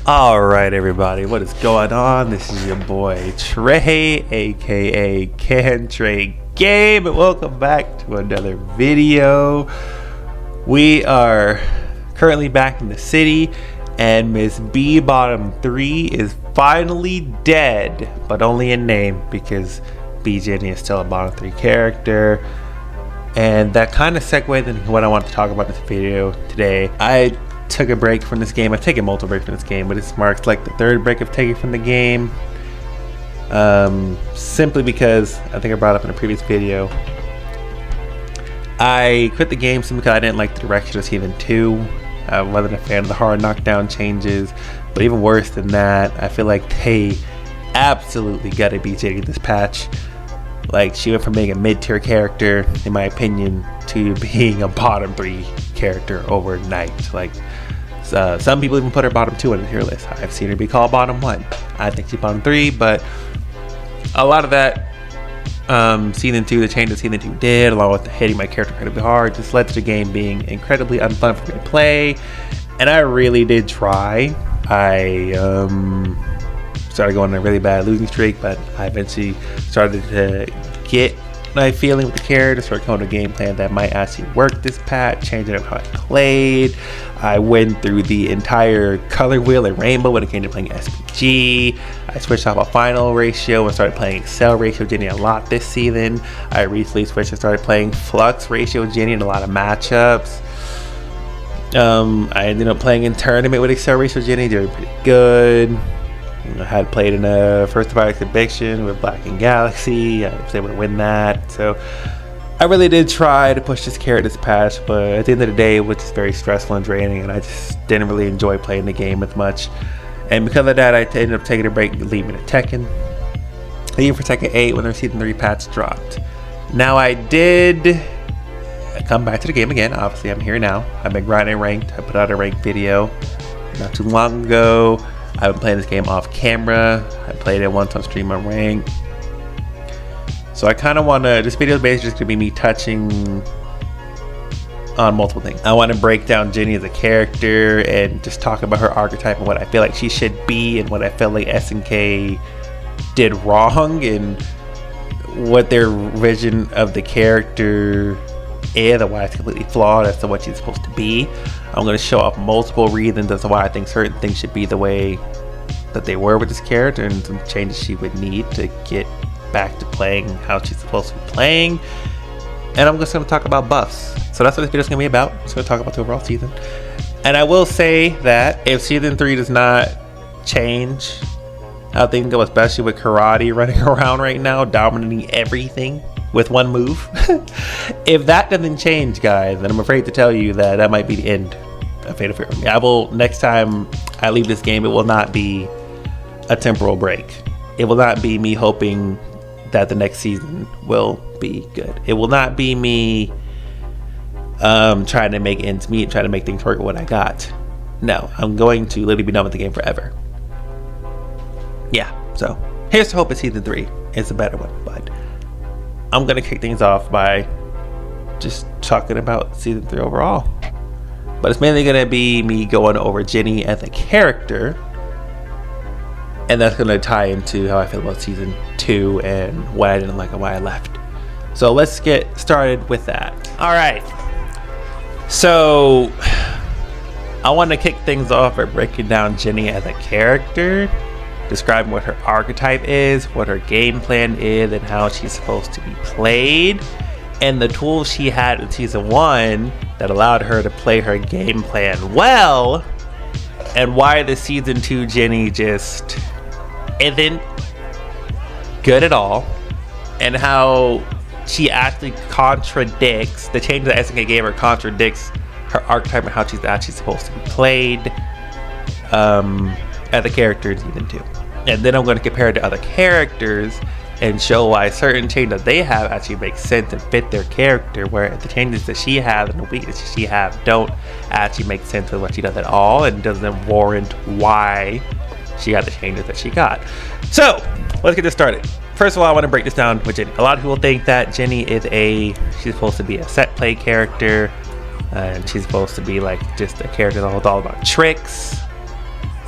Alright everybody, what is going on? This is your boy Trey, aka CanTreGame, and welcome back to another video. We are currently back in the city, and Miss B Bottom 3 is finally dead, but only in name, because B Jenny is still a Bottom 3 character. And that kind of segued into what I want to talk about in this video today. I took a break from this game. I've taken multiple breaks from this game, but this marks like the third break I've taken from the game. Simply because I think I brought up in a previous video, I quit the game simply because I didn't like the direction of Season 2. I wasn't a fan of the hard knockdown changes, but even worse than that, I feel like they absolutely gutted B Jenny this patch. Like, she went from being a mid-tier character, in my opinion, to being a bottom 3 character overnight. Like, some people even put her bottom 2 on the tier list. I've seen her be called bottom 1. I think she's bottom 3, but a lot of that Season 2, the change that Season 2 did, along with hitting my character incredibly hard, just led to the game being incredibly unfun for me to play. And I really did try. I started going on a really bad losing streak, but I eventually started to get my feeling with the character, started coming to a game plan that might actually work this patch, changing up how I played. I went through the entire color wheel and rainbow when it came to playing SPG. I switched off a final ratio and started playing Excel ratio Jenny a lot this season. I recently switched and started playing Flux ratio Jenny in a lot of matchups. I ended up playing in tournament with Excel ratio Jenny, doing pretty good. I had played in a first fight exhibition with Black and Galaxy. I was able to win that. So I really did try to push this character this patch, but at the end of the day, it was just very stressful and draining, and I just didn't really enjoy playing the game as much. And because of that, I ended up taking a break and leaving it Tekken. Leaving for Tekken 8 when their Season 3 patch dropped. Now I did come back to the game again. Obviously, I'm here now. I've been grinding ranked. I put out a ranked video not too long ago. I've been playing this game off camera. I played it once on stream on rank. So I kind of want to, this video is basically just going to be me touching on multiple things. I want to break down Jenny as a character and just talk about her archetype and what I feel like she should be and what I feel like SNK did wrong and what their vision of the character is and why it's completely flawed as to what she's supposed to be. I'm going to show off multiple reasons as to why I think certain things should be the way that they were with this character and some changes she would need to get back to playing how she's supposed to be playing. And I'm just going to talk about buffs. So that's what this video is going to be about. I'm just going to talk about the overall season. And I will say that if Season 3 does not change how things go, especially with Karate running around right now, dominating everything with one move, if that doesn't change, guys, then I'm afraid to tell you that that might be the end of Fatal Fury for me. I will, next time I leave this game, it will not be a temporal break. It will not be me hoping that the next season will be good. It will not be me trying to make ends meet, trying to make things work with what I got. No, I'm going to literally be done with the game forever. Yeah, so here's to hope that Season 3 is a better one, but I'm gonna kick things off by just talking about Season 3 overall. But it's mainly gonna be me going over Jenny as a character, and that's gonna tie into how I feel about Season 2 and what I didn't like and why I left. So let's get started with that. Alright, so I want to kick things off by breaking down Jenny as a character, describing what her archetype is, what her game plan is, and how she's supposed to be played, and the tools she had in Season 1 that allowed her to play her game plan well, and why the Season 2 Jenny just isn't good at all, and how she actually contradicts, the change that SNK gave her contradicts her archetype and how she's actually supposed to be played as a character in Season 2. And then I'm going to compare it to other characters and show why certain changes that they have actually make sense and fit their character, where the changes that she has and the weaknesses she has don't actually make sense with what she does at all and doesn't warrant why she got the changes that she got. So let's get this started. First of all, I want to break this down with Jenny. A lot of people think that Jenny is she's supposed to be a set play character, and she's supposed to be like just a character that's all about tricks.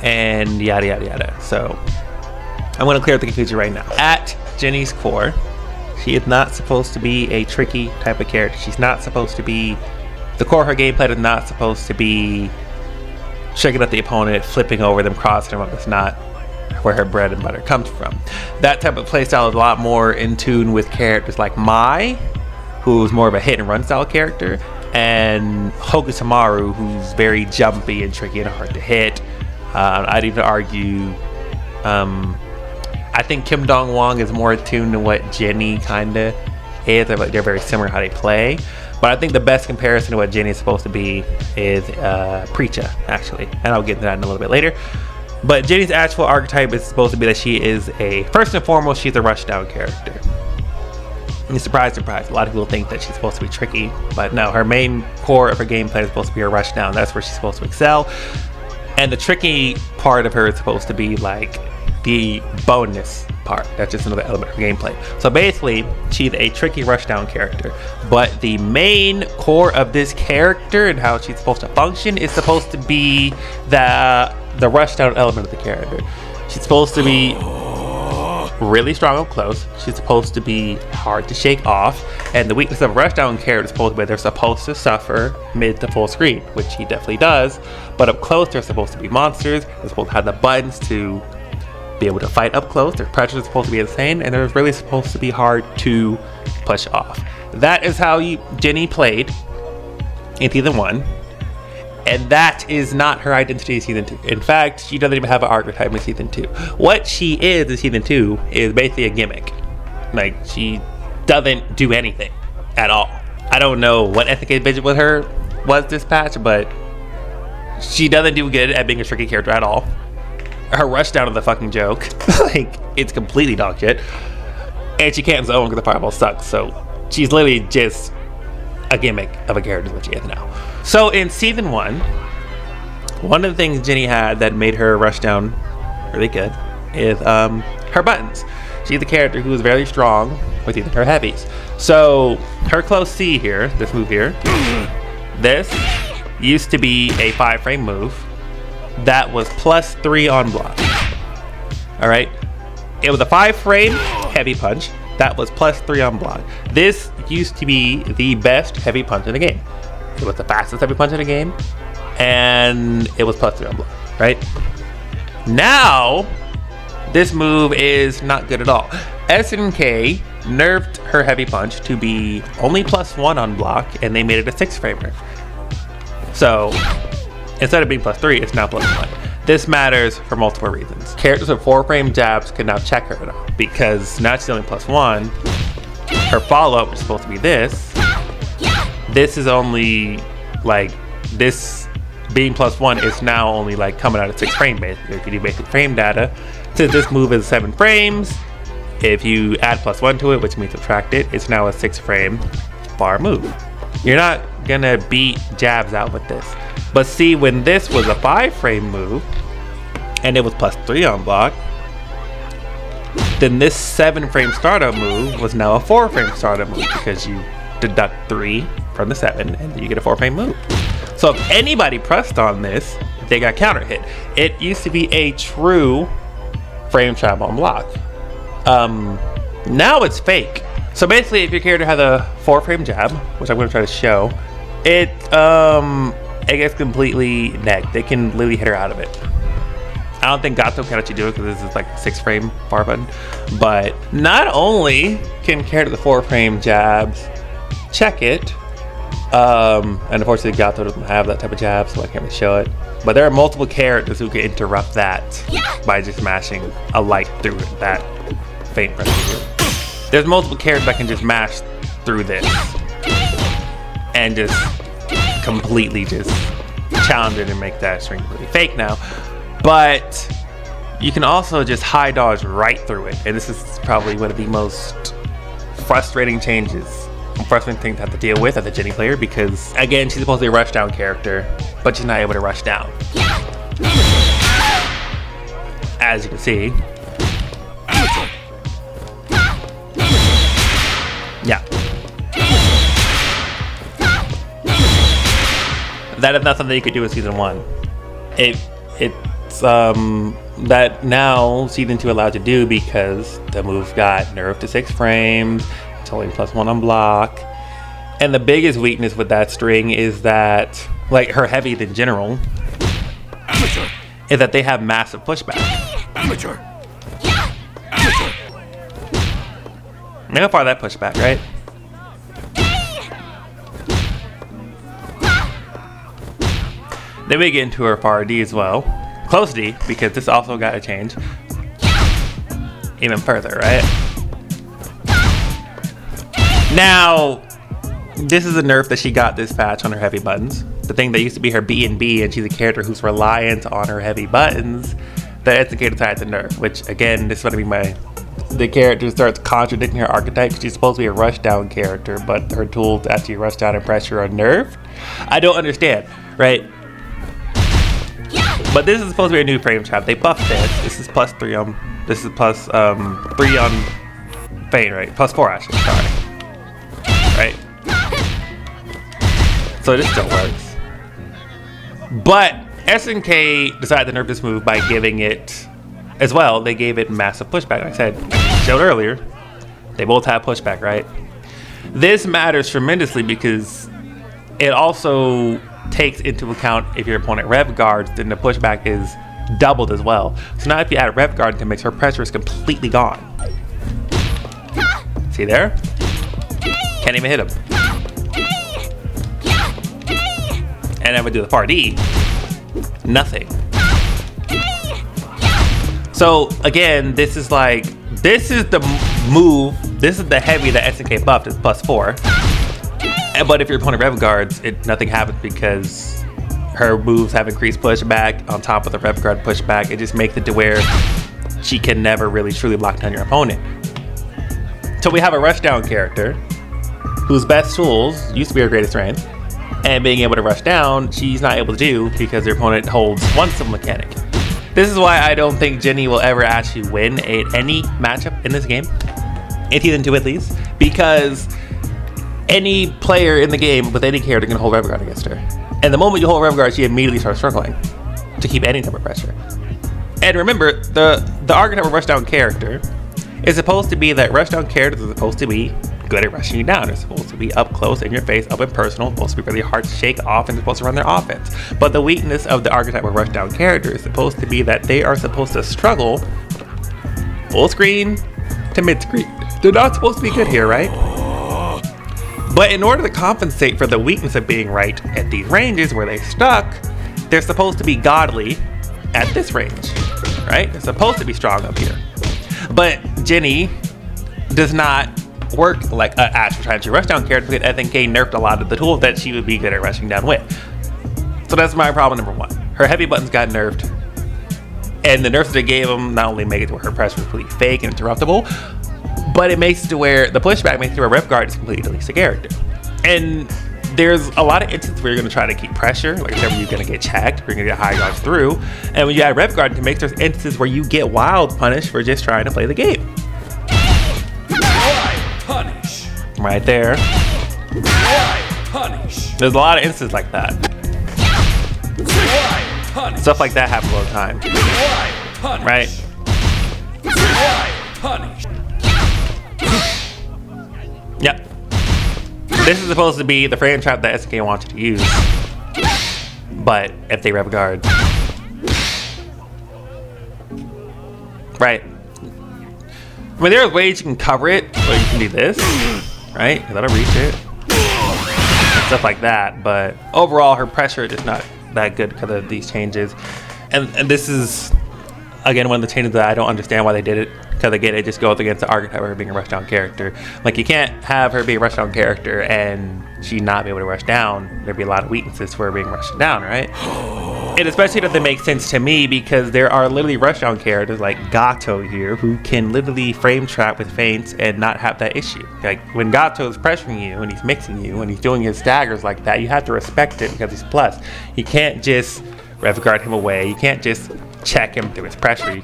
and yada yada yada. So I'm going to clear up the confusion right now. At Jenny's core, she is not supposed to be a tricky type of character. She's not supposed to be, the core of her gameplay is not supposed to be shaking up the opponent, flipping over them, crossing them up. It's not where her bread and butter comes from. That type of playstyle is a lot more in tune with characters like Mai, who's more of a hit and run style character, and Hokusamaru, who's very jumpy and tricky and hard to hit. I'd even argue, I think Kim Dong Wong is more attuned to what Jenny kinda is. They're very similar how they play. But I think the best comparison to what Jenny is supposed to be is Preacha, actually. And I'll get into that in a little bit later. But Jenny's actual archetype is supposed to be that she is first and foremost, she's a rushdown character. And surprise, surprise, a lot of people think that she's supposed to be tricky. But no, her main core of her gameplay is supposed to be her rushdown. That's where she's supposed to excel. And the tricky part of her is supposed to be like the bonus part. That's just another element of her gameplay. So basically, she's a tricky rushdown character, but the main core of this character and how she's supposed to function is supposed to be the rushdown element of the character. She's supposed to be really strong up close. She's supposed to be hard to shake off, and the weakness of a rushdown character is supposed to be they're supposed to suffer mid to full screen, which he definitely does. But up close, they're supposed to be monsters. They're supposed to have the buttons to be able to fight up close. Their pressure is supposed to be insane, and they're really supposed to be hard to push off. That is how Jenny played in season 1, and that is not her identity in season 2. In fact, she doesn't even have an archetype in season 2. What she is in season 2 is basically a gimmick. Like, she doesn't do anything at all. I don't know what ethnic vision with her was this patch, but she doesn't do good at being a tricky character at all. Her rushdown is a fucking joke. Like, it's completely dog shit. And she can't zone because the fireball sucks. So she's literally just a gimmick of a character, what she is now. So in season 1, one of the things Jenny had that made her rushdown really good is her buttons. She's a character who is very strong with either her heavies. So her close C here, this move here, this used to be a 5-frame move that was +3 on block. Alright? It was a 5-frame heavy punch that was +3 on block. This used to be the best heavy punch in the game. It was the fastest heavy punch in the game, and it was +3 on block, right? Now, this move is not good at all. SNK nerfed her heavy punch to be only +1 on block, and they made it a 6-framer. So instead of being +3, it's now +1. This matters for multiple reasons. Characters with 4-frame jabs can now check her now, because now she's only +1. Her follow-up is supposed to be this. This is only like, this being +1 is now only like coming out of 6 frame basically. If you do basic frame data, since this move is 7 frames, if you add +1 to it, which means subtract it, it's now a 6-frame bar move. You're not gonna beat jabs out with this. But see, when this was a 5-frame move, and it was +3 on block, then this 7-frame startup move was now a 4-frame startup move, because you deduct 3 from the 7, and you get a 4-frame move. So if anybody pressed on this, they got counter hit. It used to be a true frame trap on block. Now it's fake. So basically, if your character has a 4-frame jab, which I'm going to try to show, it gets completely negged. They can literally hit her out of it. I don't think Gato can actually do it because this is like a 6-frame bar button. But not only can character the 4-frame jabs check it, and unfortunately Gato doesn't have that type of jab, so I can't really show it. But there are multiple characters who can interrupt that by just mashing a light through that faint pressure. There's multiple characters that can just mash through this and just completely just challenge it and make that string really fake now. But you can also just high dodge right through it, and this is probably one of the most frustrating changes and frustrating thing to have to deal with as a Jenny player, because again, she's supposed to be a rush down character, but she's not able to rush down. As you can see. Yeah. That is not something you could do in season 1. that now Season 2 allowed to do because the move got nerfed to 6 frames. It's only +1 on block. And the biggest weakness with that string is that, like her heavies in general, is that they have massive pushback. Amateur. Look how far that pushback, right? Then we get into her far D as well. Close D, because this also got to change even further, right? Now, this is a nerf that she got this patch on her heavy buttons. The thing that used to be her B and B, and she's a character who's reliant on her heavy buttons, the SNK decided to nerf, which again, this is going to be the character starts contradicting her archetype. She's supposed to be a rushdown character, but her tools to actually rush down and pressure are nerfed. I don't understand, right? But this is supposed to be a new frame trap. They buffed this. This is +3 on. This is +3 on Feint, right? +4 actually. Sorry. Right. So this still works. But SNK decided to nerf this move by giving it, as well. They gave it massive pushback. Like I said, showed earlier. They both have pushback, right? This matters tremendously because it also takes into account if your opponent rev guards, then the pushback is doubled as well. So now if you add rev guard to mix, her pressure is completely gone. See there? Can't even hit him. And then we do the far D. Nothing. So again, this is the move. This is the heavy that SNK buffed is +4. But if your opponent rev guards, nothing happens because her moves have increased pushback on top of the rev guard pushback. It just makes it to where she can never really truly lock down your opponent. So we have a rushdown character whose best tools used to be her greatest strength, and being able to rush down, she's not able to do because her opponent holds one simple mechanic. This is why I don't think Jenny will ever actually win any matchup in this game, in Season 2 at least, because any player in the game with any character can hold rev guard against her. And the moment you hold rev guard, she immediately starts struggling to keep any type of pressure. And remember, the archetype of rushdown character is supposed to be that rushdown characters are supposed to be good at rushing you down. They're supposed to be up close, in your face, up and personal, supposed to be really hard to shake off, and they're supposed to run their offense. But the weakness of the archetype of rushdown character is supposed to be that they are supposed to struggle full screen to mid screen. They're not supposed to be good here, right? But in order to compensate for the weakness of being right at these ranges where they stuck, they're supposed to be godly at this range, right? They're supposed to be strong up here. But Jenny does not work like an actual trying to rushdown character because SNK nerfed a lot of the tools that she would be good at rushing down with. So that's my problem number one. Her heavy buttons got nerfed, and the nerfs they gave them not only make it to where her pressure is completely fake and interruptible, but it makes it to where the pushback makes it to where rev guard is completely deletes the character. And there's a lot of instances where you're going to try to keep pressure, like I said, where you're going to get checked, you're going to get high guards through, and when you add rev guard, it makes there's instances where you get wild punished for just trying to play the game. Punish. Right there. Punish. There's a lot of instances like that. Punish. Stuff like that happens all the time. Punish. Right? Punish. Yep. This is supposed to be the frame trap that SNK wants you to use. But if they rev guard. Right. I mean, there are ways you can cover it, or you can do this, right? That'll reach it. And stuff like that. But overall, her pressure is not that good because of these changes. And this is, again, one of the changes that I don't understand why they did it. Because again, it just goes against the archetype of her being a rushdown character. Like, you can't have her be a rushdown character and she not be able to rush down. There'd be a lot of weaknesses for her being rushed down, right? It especially doesn't make sense to me because there are literally rushdown characters like Gato here who can literally frame trap with feints and not have that issue. Like, when Gato is pressuring you and he's mixing you and he's doing his daggers like that, you have to respect it because he's plus. You can't just rev guard him away. You can't just check him through his pressure. You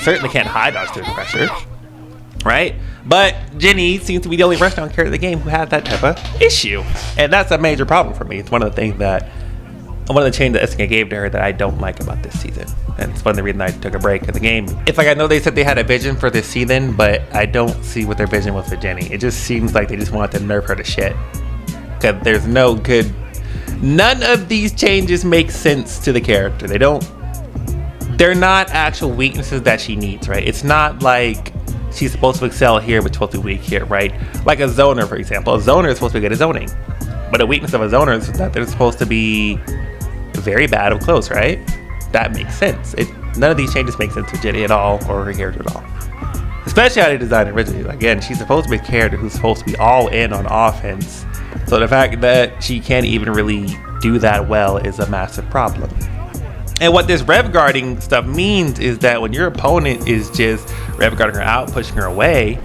certainly can't high dodge through his pressure, right? But Jenny seems to be the only rushdown character in the game who has that type of issue, and that's a major problem for me. It's one of the things that one of the changes that SNK gave to her that I don't like about this season. And it's one of the reasons I took a break of the game. It's like, I know they said they had a vision for this season, but I don't see what their vision was for Jenny. It just seems like they just want to nerf her to shit. Because there's no good... None of these changes make sense to the character. They're not actual weaknesses that she needs, right? It's not like she's supposed to excel here but supposed to be weak here, right? Like a zoner, for example. A zoner is supposed to be good at zoning. But a weakness of a zoner is that they're supposed to be very bad up close, right? That makes sense. None of these changes make sense to Jenny at all, or her character at all. Especially how they designed it originally. Again, she's supposed to be a character who's supposed to be all in on offense. So the fact that she can't even really do that well is a massive problem. And what this rev guarding stuff means is that when your opponent is just rev guarding her out, pushing her away,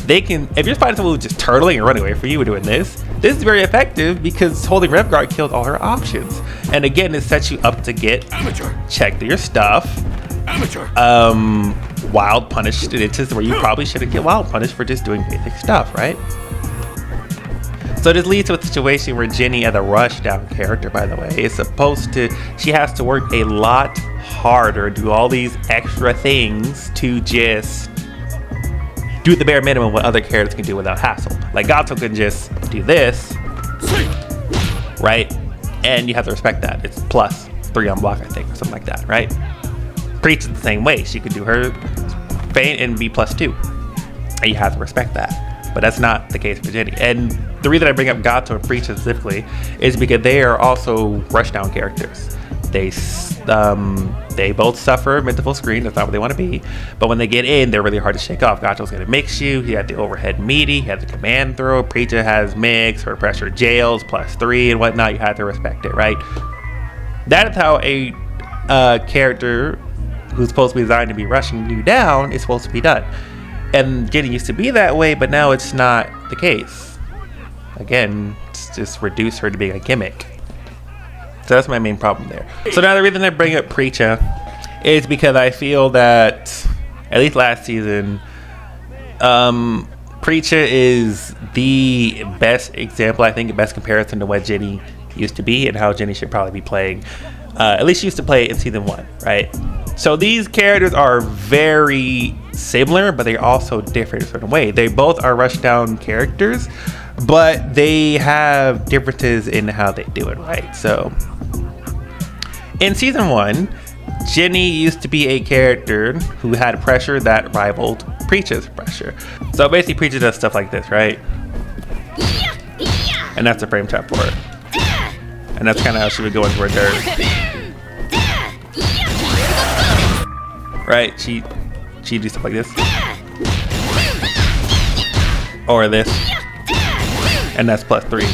they can, if you're fighting someone who's just turtling and running away from you and doing this is very effective because holding rev guard killed all her options. And again, it sets you up to get checked your stuff. Wild punished instances where you probably shouldn't get wild punished for just doing basic stuff, right? So this leads to a situation where Jenny, as a rushdown character, by the way, is supposed to, she has to work a lot harder, do all these extra things to just do the bare minimum what other characters can do without hassle. Like Gato can just do this, right? And you have to respect that. It's +3 on block, I think, or something like that, right? Preach is the same way. She could do her feint and be +2. And you have to respect that. But that's not the case for Jenny. And the reason I bring up Gato and Preach specifically is because they are also rushdown characters. They both suffer mid-to-full screen. That's not what they want to be. But when they get in, they're really hard to shake off. Gato's going to mix you. He had the overhead meaty. He had the command throw. Preacher has mix or pressure jails +3 and whatnot. You have to respect it, right? That is how a character who's supposed to be designed to be rushing you down is supposed to be done. And Jenny used to be that way, but now it's not the case. Again, it's just reduce her to being a gimmick. So that's my main problem there. So now the reason I bring up Preacher is because I feel that, at least last season, Preacher is the best example, I think, the best comparison to what Jenny used to be and how Jenny should probably be playing. At least she used to play in season 1, right? So these characters are very similar, but they're also different in a certain way. They both are rushdown characters, but they have differences in how they do it, right? So in season 1, Jenny used to be a character who had pressure that rivaled Preacher's pressure. So basically Preacher does stuff like this, right? And that's the frame trap for her. And that's kind of how she would go into her dirt. Right? She do stuff like this. Or this. And that's +3.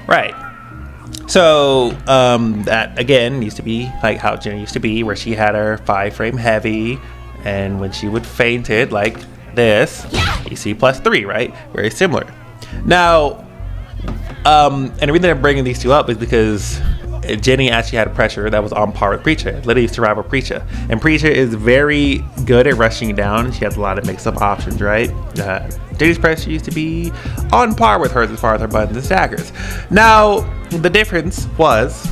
Right. So, that again used to be like how Jenny used to be, where she had her 5-frame heavy, and when she would feint it like this, you see +3, right? Very similar. Now, and the reason I'm bringing these two up is because Jenny actually had a pressure that was on par with Preacher. Literally used to rival Preacher. And Preacher is very good at rushing down. She has a lot of mix-up options, right? Jenny's pressure used to be on par with hers as far as her buttons and staggers. Now, the difference was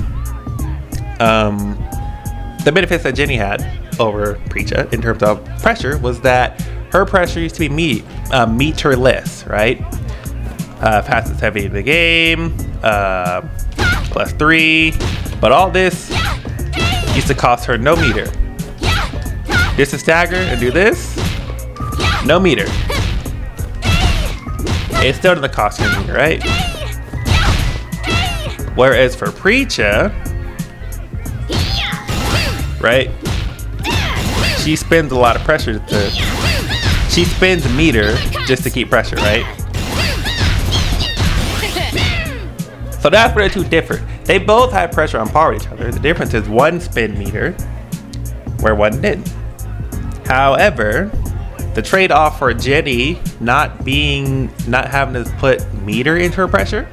the benefits that Jenny had over Preacher in terms of pressure was that her pressure used to be meterless, right? Fastest heavy in the game, +3, but all this used to cost her no meter. Just to stagger and do this, no meter. It still doesn't cost her meter, right? Whereas for Preacher, right, she spends a lot of pressure she spends meter just to keep pressure, right? So that's where the two differ. They both had pressure on par with each other. The difference is one spin meter, where one didn't. However, the trade-off for Jenny not having to put meter into her pressure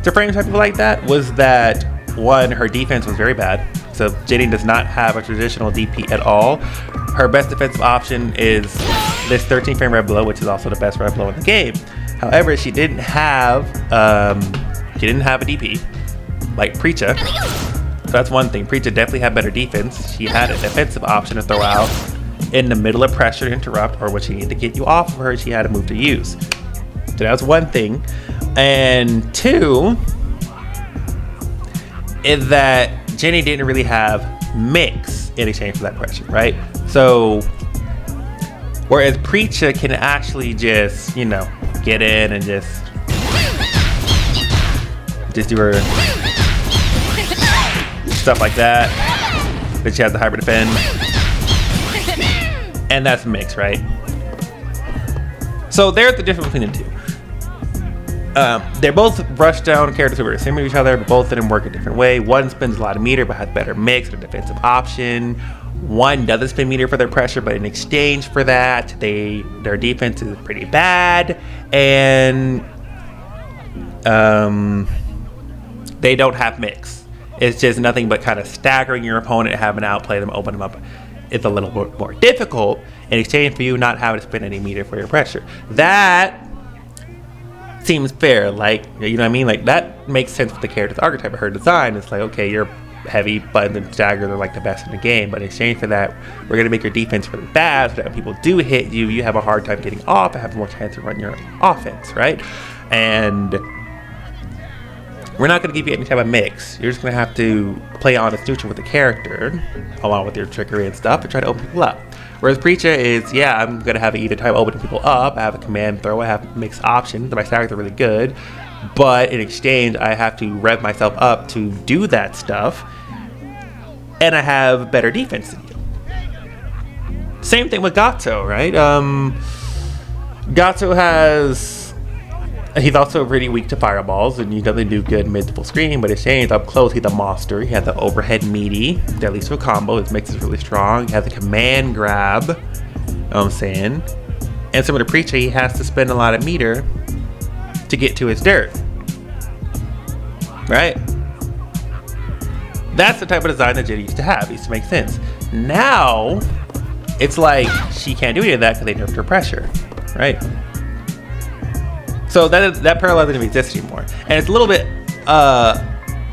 to frame people like that was that, one, her defense was very bad. So Jenny does not have a traditional DP at all. Her best defensive option is this 13-frame red blow, which is also the best red blow in the game. However, she didn't have a DP. like Preacher. So that's one thing. Preacher definitely had better defense. She had a defensive option to throw out in the middle of pressure to interrupt, or when she needed to get you off of her, she had a move to use. So that was one thing. And two is that Jenny didn't really have mix in exchange for that pressure, right? So whereas Preacher can actually just, you know, get in and just do her stuff like that. Then she has the hyper defend. And that's mix, right? So there's the difference between the two. They're both rushdown characters who are similar to each other, but both of them work a different way. One spends a lot of meter but has better mix or defensive option. One doesn't spend meter for their pressure, but in exchange for that, their defense is pretty bad, and they don't have mix. It's just nothing but kind of staggering your opponent, having to outplay them, open them up. It's a little bit more difficult in exchange for you not having to spend any meter for your pressure. That seems fair, like, you know what I mean? Like, that makes sense with the character's archetype of her design. It's like, okay, you're heavy, buttons and daggers are like the best in the game, but in exchange for that, we're going to make your defense really bad so that when people do hit you, you have a hard time getting off and have more chance to run your offense, right? And we're not going to give you any type of mix. You're just going to have to play honest neutral with the character, along with your trickery and stuff, and try to open people up. Whereas Preacher is, yeah, I'm going to have either type opening people up, I have a command throw, I have mixed options, my stackers are really good, but in exchange, I have to rev myself up to do that stuff, and I have better defense than you. Same thing with Gato, right? Gato he's also really weak to fireballs, and he doesn't do good mid to full screen, but in exchange, up close, he's a monster. He has the overhead meaty, that leads to a combo. His mix is really strong. He has a command grab, you know what I'm saying? And similar to Preacher, he has to spend a lot of meter to get to his dirt, right? That's the type of design that Jenny used to have. It used to make sense. Now, it's like she can't do any of that because they nerfed her pressure, right? So that parallel doesn't exist anymore. And it's a little bit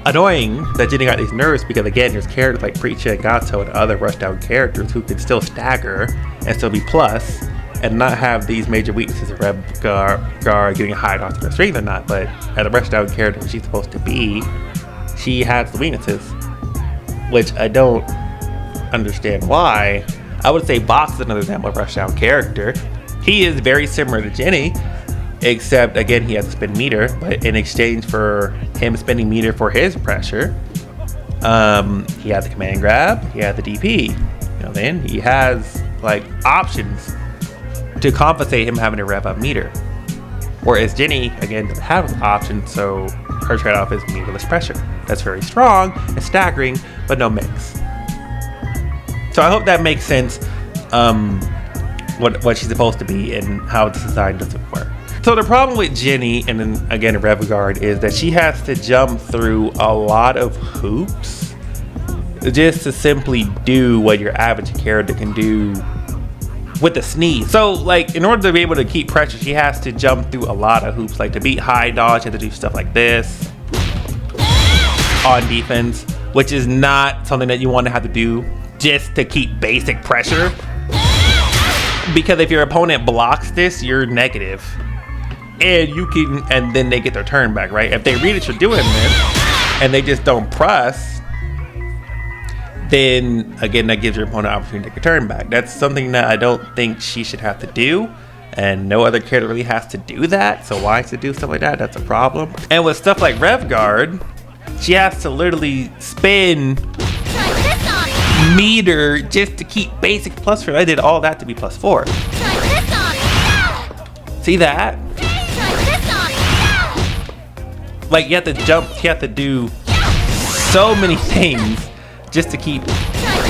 annoying that Jenny got these nerfs because, again, there's characters like Preacher and Gato and other rushdown characters who can still stagger and still be plus and not have these major weaknesses of Rev Guard getting a high dodge to their strength or not. But as a rushdown character she's supposed to be, she has the weaknesses, which I don't understand why. I would say Box is another example of a rushdown character. He is very similar to Jenny, except again he has to spend meter, but in exchange for him spending meter for his pressure, he has the command grab, he has the DP, you know, then he has like options to compensate him having to rev up meter. Whereas Jenny, again, doesn't have an option, so her trade-off is meterless pressure. That's very strong and staggering, but no mix. So I hope that makes sense, what she's supposed to be and how this design doesn't work. So the problem with Jenny, and then again in Rev Guard, is that she has to jump through a lot of hoops just to simply do what your average character can do with the sneeze. So like, in order to be able to keep pressure, she has to jump through a lot of hoops. Like to beat high dodge, she has to do stuff like this on defense, which is not something that you want to have to do just to keep basic pressure. Because if your opponent blocks this, you're negative. And then they get their turn back, right? If they read that you're doing this and they just don't press, then again, that gives your opponent an opportunity to take a turn back. That's something that I don't think she should have to do, and no other character really has to do that. So why to do stuff like that? That's a problem. And with stuff like Rev Guard, she has to literally spend meter just to keep basic plus 4. I did all that to be plus 4. See that? Like, you have to jump, you have to do so many things just to keep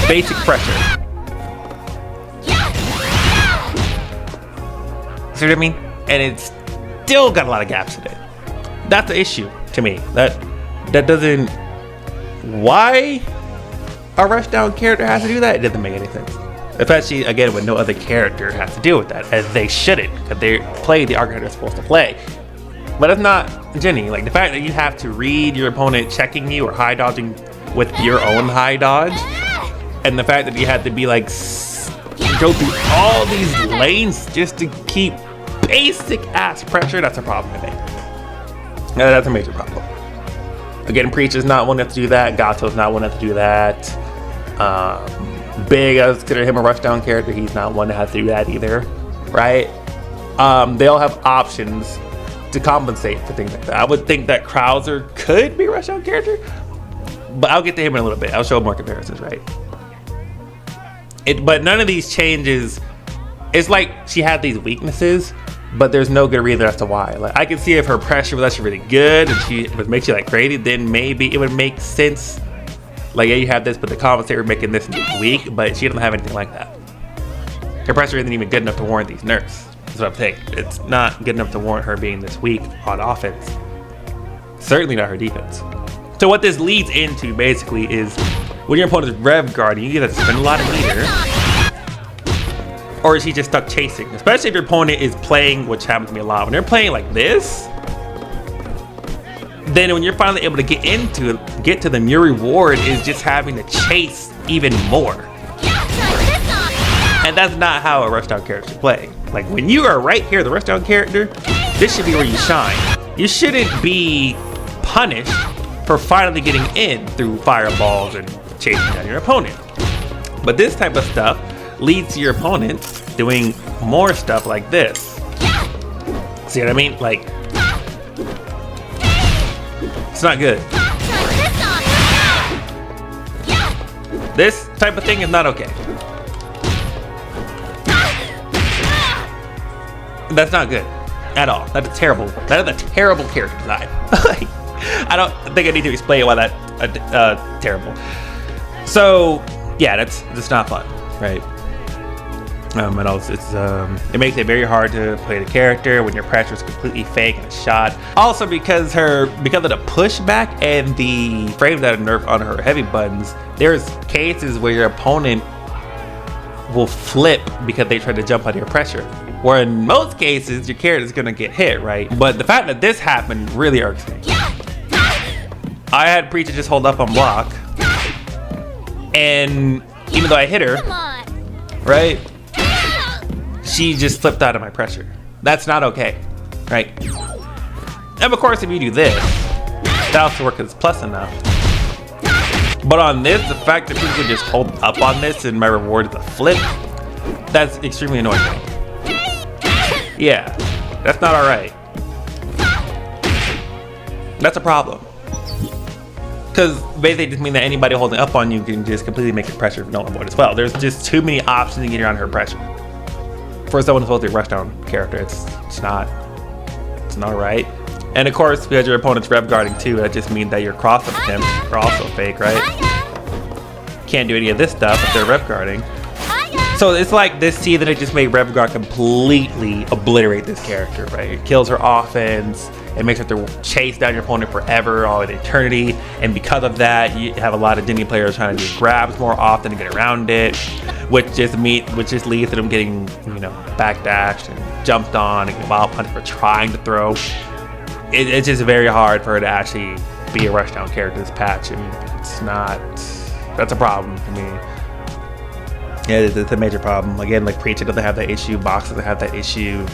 basic pressure. See what I mean? And it's still got a lot of gaps in it. That's the issue to me. That doesn't... Why a rushdown character has to do that? It doesn't make any sense. Especially, again, when no other character has to deal with that, as they shouldn't, because they play the archetype they're supposed to play. But it's not Jenny. Like the fact that you have to read your opponent checking you or high dodging with your own high dodge, and the fact that you have to be like go through all these lanes just to keep basic ass pressure, that's a problem to me. That's a major problem. Again, Preach is not one to do that. Gato's not one to do that. Big, I consider him a rushdown character. He's not one to have to do that either, right? They all have options to compensate for things like that. I would think that Krauser could be a rushdown character, but I'll get to him in a little bit. I'll show more comparisons, right? But none of these changes, it's like she had these weaknesses, but there's no good reason as to why. Like I can see if her pressure was actually really good and she would make you like crazy, then maybe it would make sense. Like yeah, you have this, but the compensator making this weak, but she doesn't have anything like that. Her pressure isn't even good enough to warrant these nerfs. That's what I'm saying. It's not good enough to warrant her being this weak on offense. Certainly not her defense. So what this leads into basically is when your opponent is rev guarding, you either spend a lot of meter, or is he just stuck chasing? Especially if your opponent is playing, which happens to me a lot. When they're playing like this, then when you're finally able to get to them, your reward is just having to chase even more. And that's not how a rushdown character should play. Like when you are right here, the rushdown character, this should be where you shine. You shouldn't be punished for finally getting in through fireballs and chasing down your opponent. But this type of stuff leads to your opponent doing more stuff like this. See what I mean? Like, it's not good. This type of thing is not okay. That's not good at all. That's terrible. That is a terrible character design. I don't think I need to explain why that's terrible. So yeah, that's not fun, right? And also it makes it very hard to play the character when your pressure is completely fake and a shot. Also because of the pushback and the frames that are nerfed on her heavy buttons, there's cases where your opponent will flip because they try to jump under your pressure. Where in most cases, your character is gonna get hit, right? But the fact that this happened really irks me. I had Preacher just hold up on block, and even though I hit her, right? She just flipped out of my pressure. That's not okay, right? And of course, if you do this, that also works as plus enough. But on this, the fact that people can just hold up on this and my reward is a flip, that's extremely annoying. Yeah, that's not alright. That's a problem. Because basically it just means that anybody holding up on you can just completely make your pressure null and void as well. There's just too many options to get around her pressure. For someone who's supposed to be a rushdown character, it's not right. And of course, because your opponent's rev guarding too, that just means that your cross attempts are also fake, right? Can't do any of this stuff if they're rev guarding. So it's like this season, it just made rev guard completely obliterate this character, right? It kills her offense. It makes her have to chase down your opponent forever, all in eternity. And because of that, you have a lot of Jenny players trying to do grabs more often to get around it, which just leads to them getting, backdashed and jumped on and wild punished for trying to throw. It's just very hard for her to actually be a rushdown character this patch. I mean, that's a problem for me. Yeah, it's a major problem. Again, like Preacher doesn't have that issue, Box doesn't have that issue,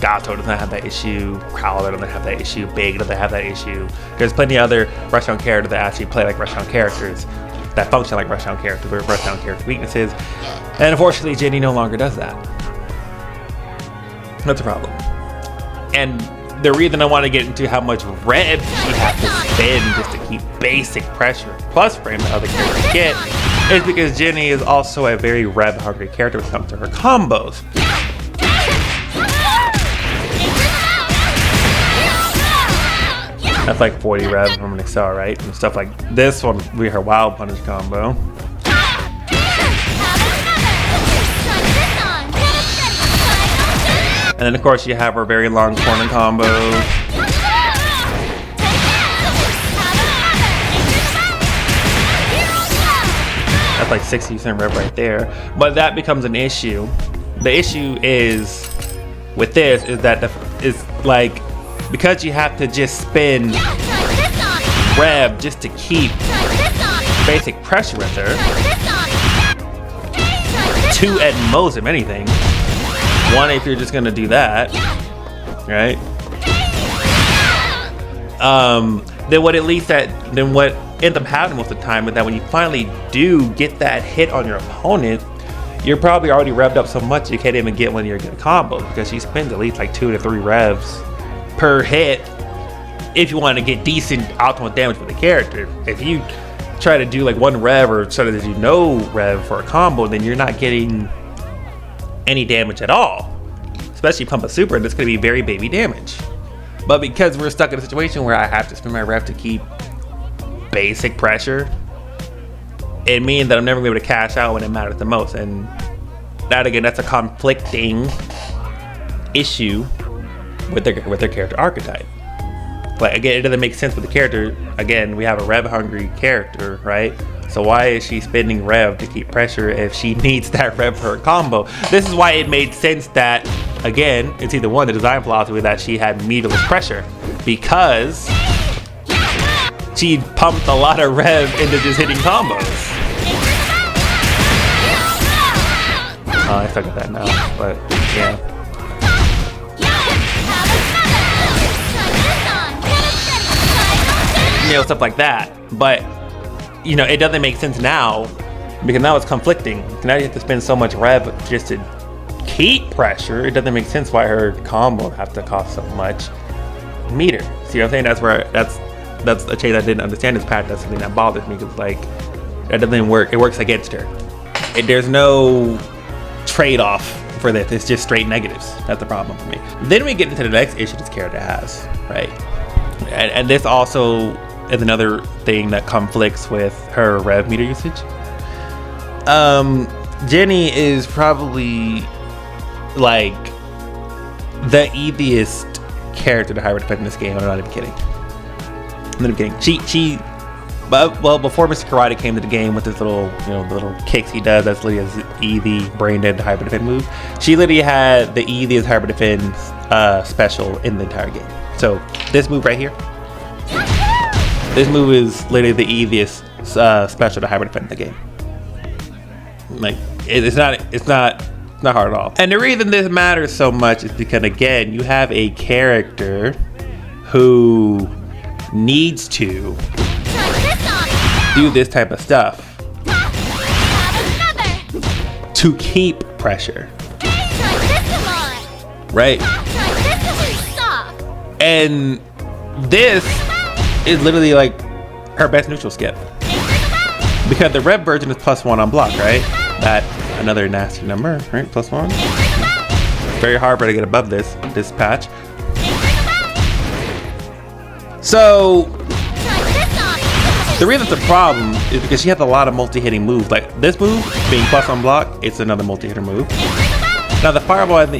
Gato doesn't have that issue, Crowler doesn't have that issue, Big doesn't have that issue. There's plenty of other rushdown characters that actually play like rushdown characters, that function like rushdown characters with rushdown character weaknesses. And unfortunately, Jenny no longer does that. That's a problem. And the reason I want to get into how much rev she has to spend just to keep basic pressure plus frame that other characters get is because Jenny is also a very rev hungry character when it comes to her combos. That's like 40 rev from an Excel, right? And stuff like this one will be her wild punish combo. And then of course you have her very long corner combo. That's like 60% rev right there. But that becomes an issue. The issue is with this is that it's like because you have to just spin rev just to keep basic pressure with her. 2 at most, if anything. 1 if you're just gonna do that, right? Then what ends up happening most of the time is that when you finally do get that hit on your opponent, you're probably already revved up so much you can't even get one of your good combos, because she spends at least like 2 to 3 revs per hit if you want to get decent optimal damage for the character. If you try to do like 1 rev or try to do no rev for a combo, then you're not getting any damage at all. Especially pump a super, and it's going to be very baby damage. But because we're stuck in a situation where I have to spin my rev to keep basic pressure, it means that I'm never going to be able to cash out when it matters the most. And that, again, that's a conflicting issue with their character archetype. Like, again, it doesn't make sense with the character. Again, we have a rev hungry character, right? So why is she spending rev to keep pressure if she needs that rev for her combo? This is why it made sense that, again, it's either one, the design philosophy, that she had meterless pressure, because she pumped a lot of rev into just hitting combos. I suck at that now, but yeah. You know, stuff like that. But, you know, it doesn't make sense now, because now it's conflicting. Now you have to spend so much rev just to keep pressure. It doesn't make sense why her combo would have to cost so much meter. See what I'm saying? That's a change I didn't understand this pattern. That's something that bothers me, because like, that doesn't work. It works against her. There's no trade-off for this. It's just straight negatives. That's the problem for me. Then we get into the next issue this character has, right? And this also is another thing that conflicts with her rev meter usage. Jenny is probably like the easiest character to hyper defend in this game. I'm not even kidding. Well, before Mr. Karate came to the game with his little, you know, the little kicks he does, that's literally his easy brain dead hyper defend move. She literally had the easiest hyper defend special in the entire game. So this move right here, this move is literally the easiest special to hyper defend in the game. Like, it's not hard at all. And the reason this matters so much is because, again, you have a character who needs to do this type of stuff to keep pressure, right? And this is literally like her best neutral skip, because the red version is +1 on block, right? That another nasty number, right? +1. Very hard for her to get above this patch. So the reason it's a problem is because she has a lot of multi-hitting moves. Like this move being +1 on block, it's another multi-hitter move. Now the fireball isn't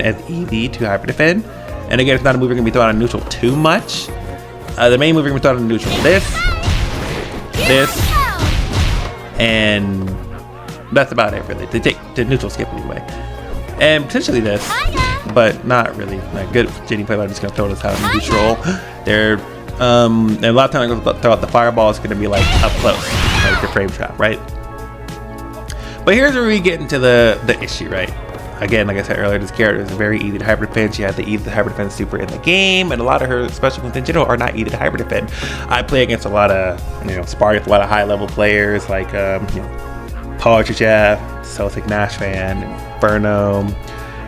as easy to hyper defend. And again, it's not a move you're gonna be throwing on neutral too much. The main move you're gonna be throwing on neutral, this, and that's about it really. They take the neutral skip anyway. And potentially this, but not really. Like good Jenny play, I'm just gonna throw this out in neutral. And a lot of times I throw out the fireball, it's gonna be like up close, like the frame trap, right? But here's where we get into the issue, right? Again, like I said earlier, this character is very easy to hyper defend. She has the easy to hyper defend super in the game, and a lot of her special moves in general are not easy to hyper defend. I play against a lot of, sparring with a lot of high level players like, Paul Chichev, Celtic Nash fan, Inferno,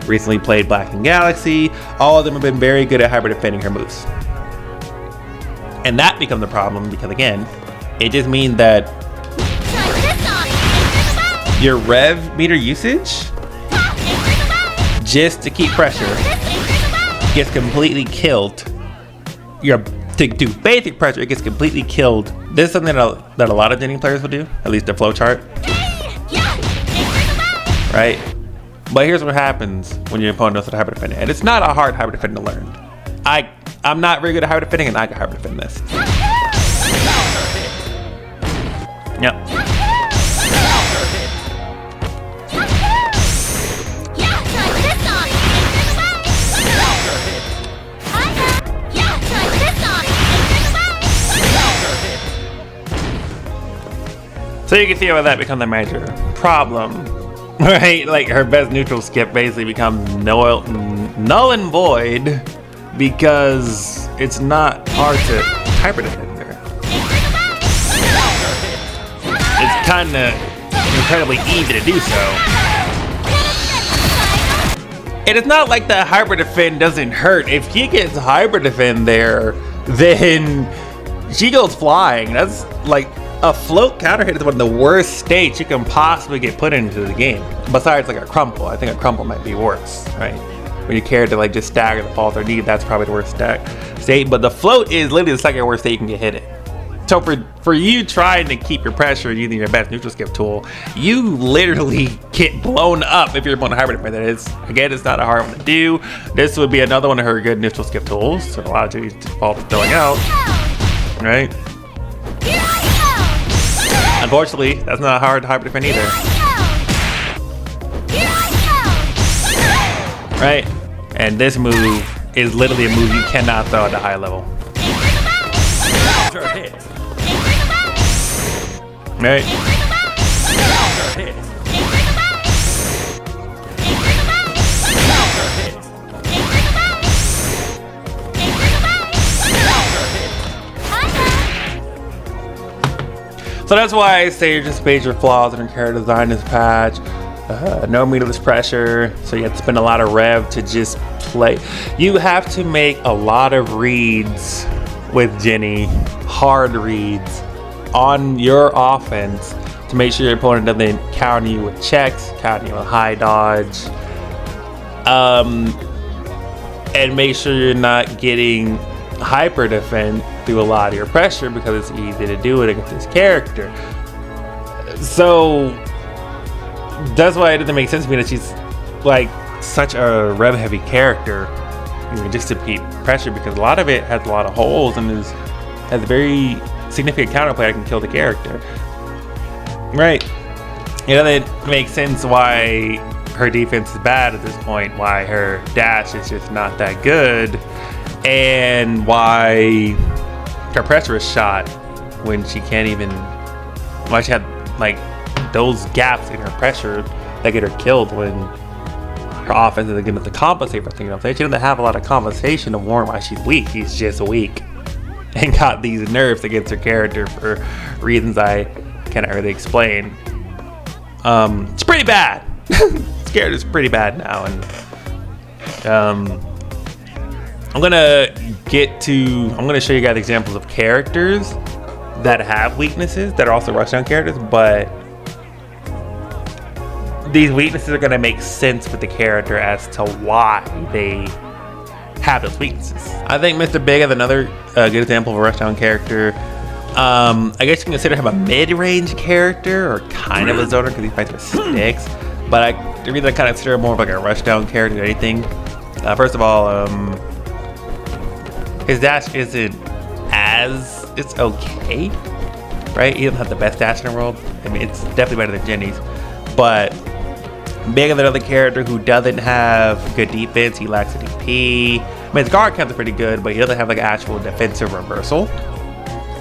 recently played Black and Galaxy. All of them have been very good at hyper defending her moves. And that becomes a problem because, again, it just means that your rev meter usage just to keep pressure gets completely killed. To do basic pressure, it gets completely killed. This is something that a lot of Jenny players will do, at least the flow chart. Right? But here's what happens when your opponent knows how to hyper defend it. And it's not a hard hyper defend to learn. I'm not very good at hyper defending, and I can hyper defend this. Yep. you can see how that becomes a major problem, right? Like her best neutral skip basically becomes null and void because it's not hard to hyper defend her. It's kind of incredibly easy to do so. And it's not like the hyper defend doesn't hurt. If she gets hyper defend there, then she goes flying. That's like a float counter hit is one of the worst states you can possibly get put into the game. Besides like a crumple. I think a crumple might be worse, right? When you care to like just stagger the fall 3D, that's probably the worst state. But the float is literally the second worst state you can get hit in. So for you trying to keep your pressure using your best neutral skip tool, you literally get blown up if you're going to hyper defend. That is, again, it's not a hard one to do. This would be another one of her good neutral skip tools. So a lot of these default to throwing out, right? Unfortunately, that's not hard to hyper defend either. Right? And this move is literally a move you cannot throw at a high level. Right? So that's why I say just major flaws in her character design this patch. No meterless pressure, so you have to spend a lot of rev to just play. You have to make a lot of reads with Jenny, hard reads on your offense to make sure your opponent doesn't counter you with checks, counter you with high dodge, and make sure you're not getting hyper defend through a lot of your pressure because it's easy to do it against this character. So that's why it doesn't make sense to me that she's like such a rev heavy character, just to beat pressure, because a lot of it has a lot of holes and has a very significant counterplay that can kill the character. Right. It doesn't make sense why her defense is bad at this point, why her dash is just not that good, and why her pressure is shot when she can't even, why she had like those gaps in her pressure that get her killed when her offense isn't good enough to compensate for things. You know what I'm saying? She doesn't have a lot of compensation to warrant why she's weak. She's just weak and got these nerfs against her character for reasons I cannot really explain. It's pretty bad. This character's pretty bad now, and I'm gonna show you guys examples of characters that have weaknesses that are also rushdown characters, but these weaknesses are gonna make sense with the character as to why they have those weaknesses. I think Mr. Big is another good example of a rushdown character. I guess you can consider him a mid-range character or kind of a zoner because he fights with sticks, but the reason I kind of consider him more of like a rushdown character than anything. First of all, his dash isn't it's okay, right? He doesn't have the best dash in the world. I mean, it's definitely better than Jenny's, but Big is another character who doesn't have good defense. He lacks a DP. I mean, his guard counts are pretty good, but he doesn't have like actual defensive reversal,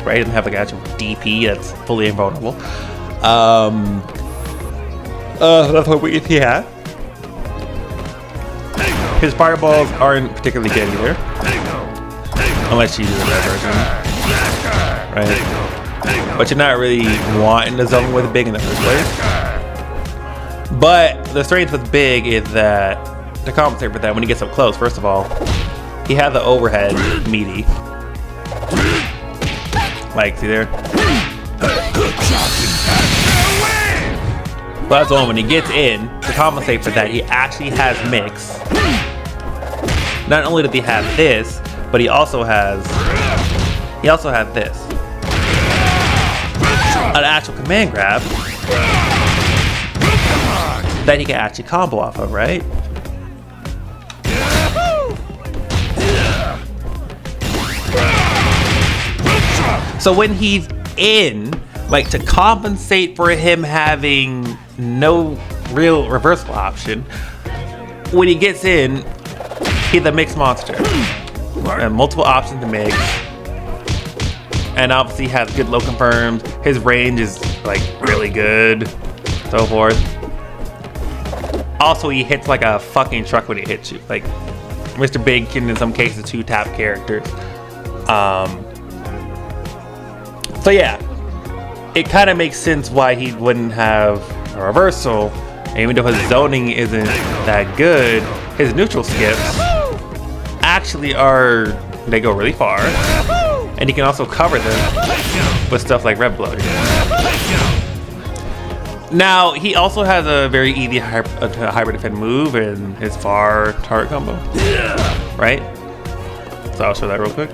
right? He doesn't have like actual DP that's fully invulnerable. That's what he has. His fireballs aren't particularly good either, unless you use a red version, right? But you're not really wanting to zone with Big in the first place. But the strength with Big is that, to compensate for that, when he gets up close, first of all, he has the overhead meaty. Like, see there? But that's the one, when he gets in, to compensate for that, he actually has mix. Not only does he have this, but he also has this. An actual command grab that he can actually combo off of, right? So when he's in, like, to compensate for him having no real reversal option, when he gets in, he's a mixed monster. And multiple options to mix. and obviously has good low confirms. His range is like really good, so forth. Also, he hits like a fucking truck when he hits you. Like Mr. Big can in some cases 2-tap characters. So yeah, it kind of makes sense why he wouldn't have a reversal. And even though his zoning isn't that good, his neutral skips actually they go really far. And he can also cover them with stuff like Red Blood. Now, he also has a very easy hybrid defend move in his far target combo. Right? So I'll show that real quick.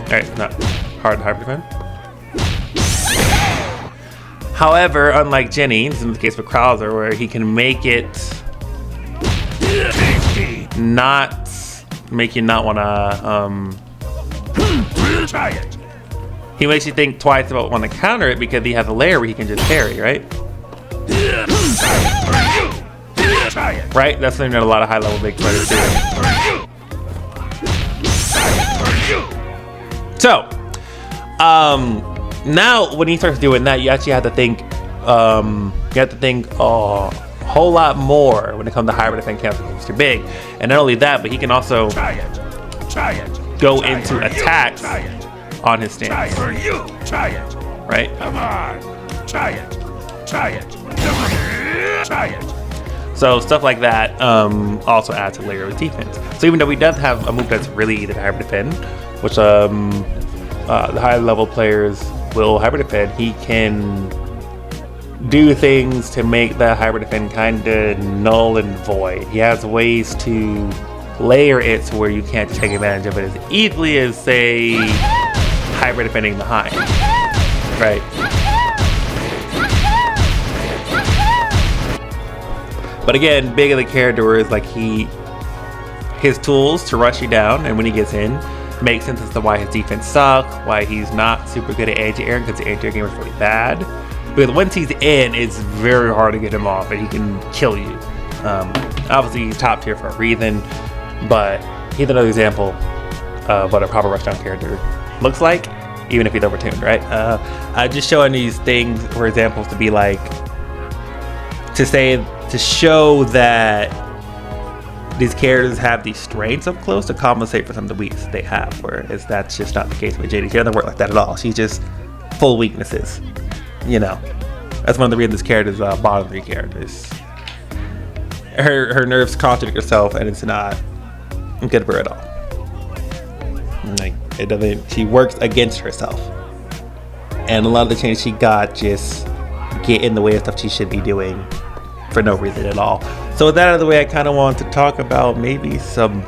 Alright, not hard hybrid defend. However, unlike Jenny, this is the case with Krauser, where he can make it not make you not want to try it. He makes you think twice about wanting to counter it because he has a layer where he can just parry, right? Right? That's something that a lot of high-level big players do. So, now when he starts doing that, you actually have to think, a whole lot more when it comes to hybrid defense cancel Mr. Big. And not only that, but he can also go into attacks on his stance. Right? Come on, try it. So stuff like that also adds a layer of defense. So even though he does have a move that's really easy to hybrid defend, which the high level players will hybrid defend, he can do things to make that hybrid defend kind of null and void. He has ways to layer it to where you can't take advantage of it as easily as, say, hybrid defending behind. Right? But again, Big of the character is like his tools to rush you down, and when he gets in, makes sense as to why his defense sucks, why he's not super good at anti-air, because the anti-air game is really bad. Because once he's in, it's very hard to get him off, and he can kill you. Obviously, he's top tier for a reason, but he's another example of what a proper rushdown character looks like, even if he's overtuned, right? I'm just showing these things for examples to be like, to show that these characters have these strengths up close to compensate for some of the weaknesses they have, whereas that's just not the case with JD. She doesn't work like that at all. She's just full weaknesses. You know, that's one of the reasons this character's bottom 3 characters. Her nerves contradict herself, and it's not good for her at all. Like, it doesn't. She works against herself, and a lot of the changes she got just get in the way of stuff she should be doing for no reason at all. So with that out of the way, I kind of want to talk about maybe some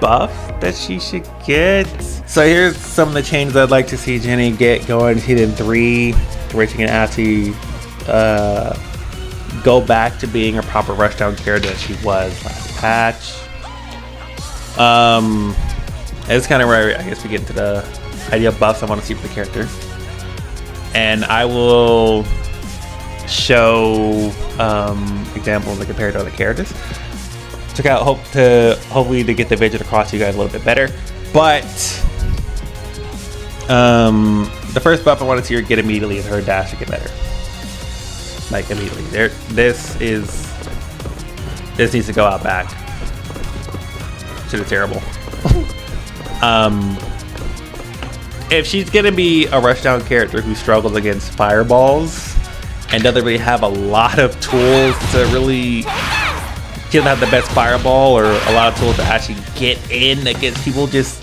buff that she should get. So here's some of the changes I'd like to see Jenny get going to season 3, where she can actually go back to being a proper rushdown character that she was last patch. It's kind of where I guess we get into the idea of buffs I want to see for the character, and I will show examples that compare to other characters. Check out hopefully to get the vision across to you guys a little bit better. But the first buff I want to see her get immediately is her dash to get better. Like immediately. This needs to go out back. Shit is terrible. If she's gonna be a rushdown character who struggles against fireballs and doesn't really have a lot of tools to really, she doesn't have the best fireball or a lot of tools to actually get in against people just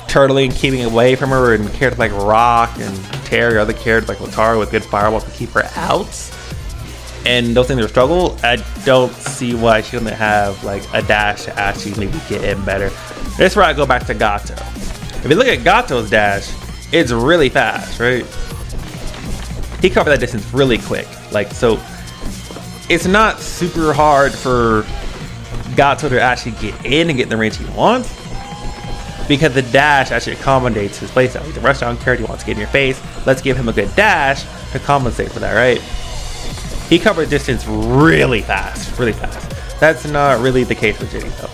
turtling and keeping away from her, and characters like Rock and Terry or other characters like Latara with good fireballs to keep her out, and those things are a struggle, I don't see why she doesn't have like a dash to actually maybe get in better. That's where I go back to Gato. If you look at Gato's dash, it's really fast, right? He covered that distance really quick. Like, so it's not super hard for Gato to actually get in and get in the range he wants, because the dash actually accommodates his playstyle. He's a rushdown character, he wants to get in your face. Let's give him a good dash to compensate for that, right? He covered distance really fast, really fast. That's not really the case with Jenny though.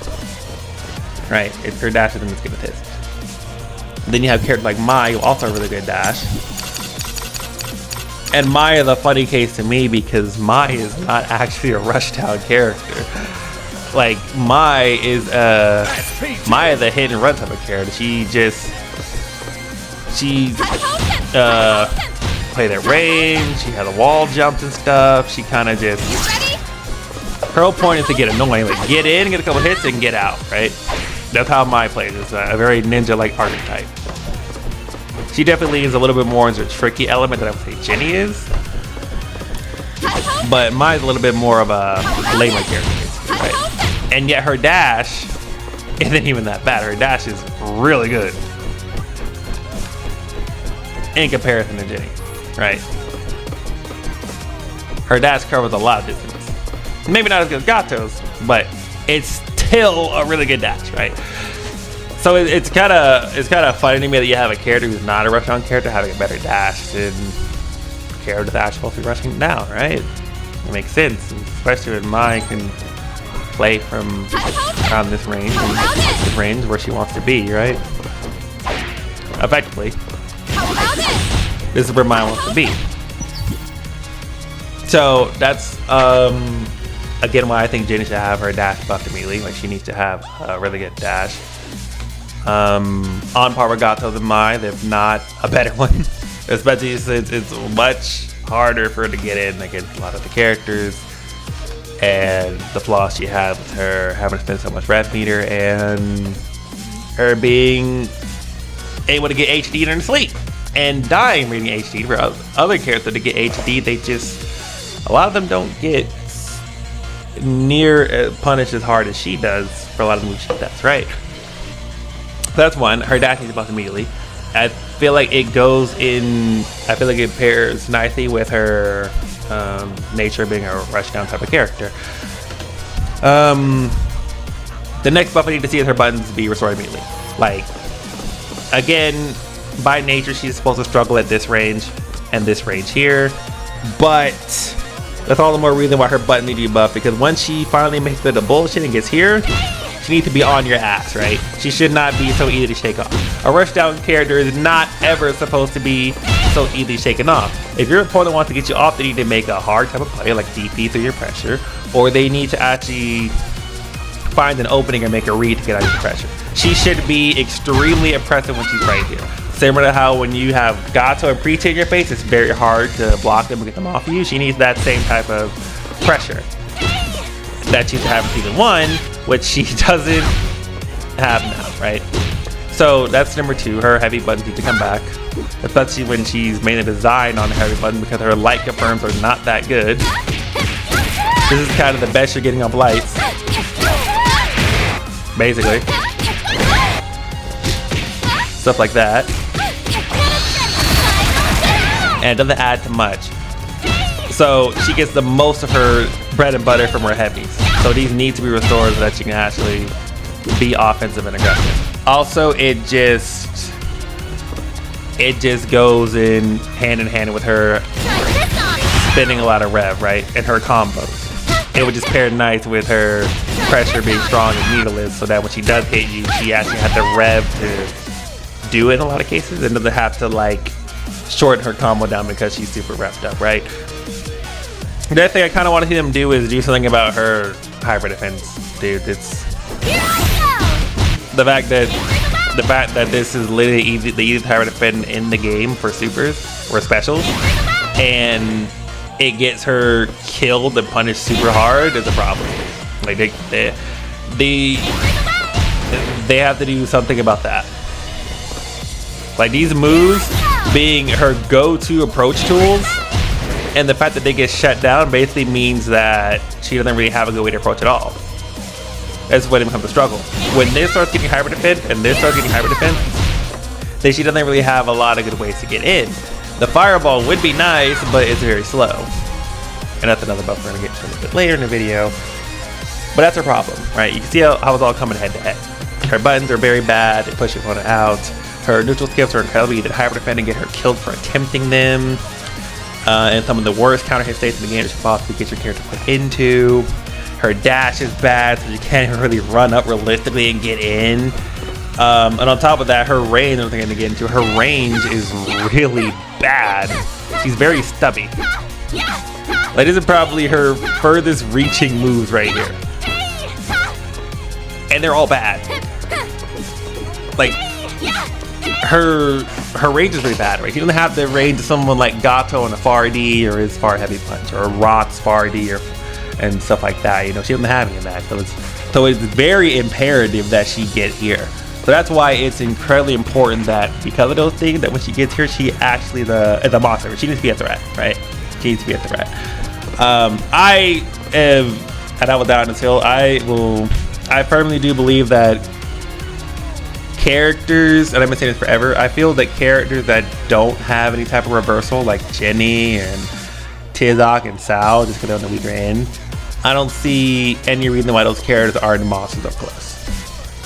Right? It's her dash isn't as good as his. Then you have characters like Mai, who also have really good dash. And Mai is a funny case to me because Mai is not actually a rushdown character. Like Mai is a hit and run type of character. She played at range. She had a wall jumps and stuff. She kind of just, her whole point is to get annoying, like get in, get a couple hits, and get out. Right? That's how Mai plays. It's a very ninja-like archetype. She definitely is a little bit more into a tricky element than I would say Jenny is. But Mai's a little bit more of a lamer character, right? And yet her dash isn't even that bad. Her dash is really good in comparison to Jenny, right? Her dash covers a lot of distance. Maybe not as good as Gato's, but it's still a really good dash, right? So it's kind of funny to me that you have a character who's not a rushdown character having a better dash than a character that's supposed to be rushing down, right? It makes sense, especially when Mai can play from around this range where she wants to be, right? Effectively, this is where Mai wants to be. So that's again why I think Jenny should have her dash buffed immediately. Like she needs to have a really good dash. On par with Gato than Mai, if not a better one. Especially since it's much harder for her to get in against a lot of the characters. And the flaws she had with her having to spend so much rep meter and her being able to get HD'd in her sleep and dying reading HD. For other characters to get HD, they just, a lot of them don't get near punished as hard as she does for a lot of the moves she does, right? That's one. Her dash needs to buff immediately. I feel like it goes in, I feel like it pairs nicely with her nature being a rushdown type of character. The next buff I need to see is her buttons be restored immediately. Like, again, by nature she's supposed to struggle at this range and this range here, but that's all the more reason why her buttons need to be buffed, because once she finally makes a bit of bullshit and gets here, she needs to be on your ass, right? She should not be so easy to shake off. A rushdown character is not ever supposed to be so easily shaken off. If your opponent wants to get you off, they need to make a hard type of play, like DP through your pressure, or they need to actually find an opening and make a read to get out of your pressure. She should be extremely oppressive when she's right here. Similar to how when you have Gato and Preach in your face, it's very hard to block them and get them off of you. She needs that same type of pressure that she used to have in season 1, which she doesn't have now, right? So that's number 2. Her heavy buttons need to come back, especially when she's made a design on the heavy button because her light confirms are not that good. This is kind of the best you're getting off lights, basically. Stuff like that. And it doesn't add to much. So she gets the most of her bread and butter from her heavies. So these need to be restored so that she can actually be offensive and aggressive. Also, it just goes in hand with her spending a lot of rev, right? And her combos. It would just pair nice with her pressure being strong and needleless, so that when she does hit you, she actually has to rev to do it in a lot of cases and doesn't have to like shorten her combo down because she's super revved up, right? The other thing I kind of want to see them do is do something about her hybrid defense, dude. It's the fact that this is literally the easiest hybrid defend in the game for supers or specials, and it gets her killed and punished super hard is a problem. Like they have to do something about that. Like these moves being her go-to approach tools, and the fact that they get shut down basically means that she doesn't really have a good way to approach at all. That's when it becomes a struggle. When this starts getting hybrid defense and this starts getting hybrid defense, then she doesn't really have a lot of good ways to get in. The fireball would be nice, but it's very slow. And that's another buff we're gonna get to a little bit later in the video. But that's her problem, right? You can see how it's all coming head to head. Her buttons are very bad, they push your opponent out. Her neutral skips are incredible. You did hybrid defend and get her killed for attempting them. And some of the worst counter hit states in the game that you possibly get your character put into. Her dash is bad, so you can't even really run up realistically and get in. And on top of that, her range, I'm going to get into, her range is really bad. She's very stubby. Like, this is probably her furthest reaching moves right here. And they're all bad. Like, her range is really bad, right? She doesn't have the range of someone like Gato in a far D or his far heavy punch, or Rot's far D and stuff like that. You know, she doesn't have any of that. So it's very imperative that she get here. So that's why it's incredibly important that, because of those things, that when she gets here, she actually the monster. She needs to be a threat, right? She needs to be a threat. I will die on this hill. I firmly do believe that characters, and I've been saying this forever, I feel that characters that don't have any type of reversal, like Jenny and Tizok and Sal, just because they're on the weaker end, I don't see any reason why those characters aren't monsters up close.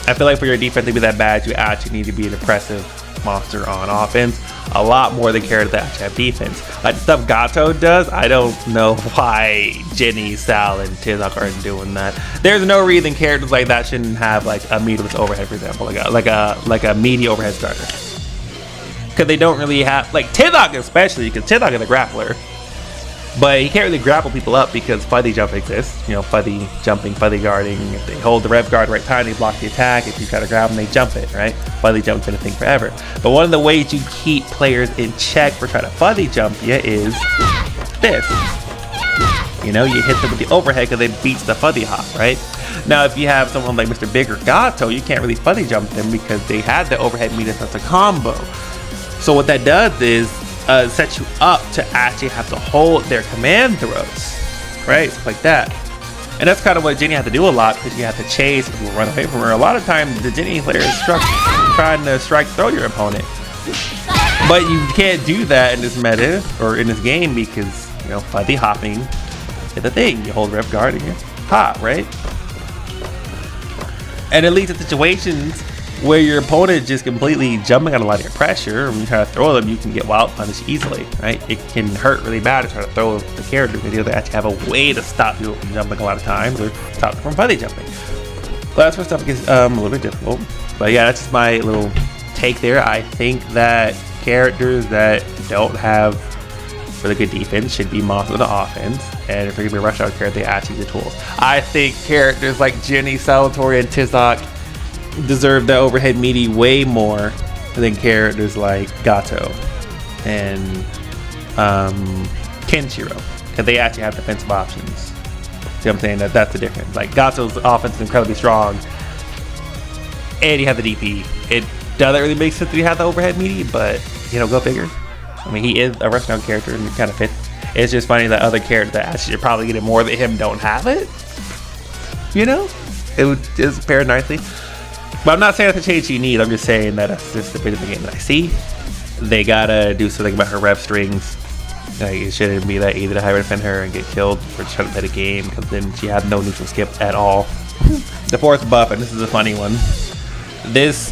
I feel like for your defense to be that bad, you actually need to be an impressive monster on offense, a lot more than characters that actually have defense. Like the stuff Gato does, I don't know why Jenny, Sal, and Tizok aren't doing that. There's no reason characters like that shouldn't have like a meatless overhead, for example, like a meaty overhead starter. Because they don't really have, like Tizok especially, because Tizok is a grappler. But he can't really grapple people up because fuzzy jump exists. You know, fuzzy jumping, fuzzy guarding. If they hold the rev guard right time, they block the attack. If you try to grab them, they jump it, right? Fuzzy jump's been a thing forever. But one of the ways you keep players in check for trying to fuzzy jump you is this. You know, you hit them with the overhead because it beats the fuzzy hop, right? Now, if you have someone like Mr. Big or Gato, you can't really fuzzy jump them because they had the overhead meet as a combo. So what that does is set you up to actually have to hold their command throws, right? Stuff like that. And that's kind of what Jenny had to do a lot, because you have to chase and run away from her. A lot of times the Jenny player is trying to strike throw your opponent. But you can't do that in this meta or in this game because, you know, fuzzy hopping is the thing. You hold ref guard and you hop, right? And it leads to situations where your opponent is just completely jumping on a lot of your pressure. When you try to throw them, you can get wild punished easily, right? It can hurt really bad to try to throw the character because they actually have a way to stop you from jumping a lot of times or stop them from fuzzy jumping. But that's where stuff gets a little bit difficult. But yeah, that's just my little take there. I think that characters that don't have really good defense should be monsters on the offense, and if they're gonna be a rush out character, they actually use the tools. I think characters like Jenny, Salvatore, and Tizok deserve the overhead meaty way more than characters like Gato and Kenshiro, because they actually have defensive options. See what I'm saying? That's the difference. Like Gato's offense is incredibly strong, and you have the DP. It doesn't really make sense that you have the overhead meaty, but you know, go figure. I mean, he is a rushdown character and it kind of fits. It's just funny that other characters that actually are probably getting more than him don't have it. You know, it would just pair nicely. But I'm not saying that's a change you need. I'm just saying that that's just the bit of the game that I see. They gotta do something about her rev strings. Like, it shouldn't be that easy to high defend her and get killed for trying to play the game, because then she had no neutral skip at all. The fourth buff, and this is a funny one. This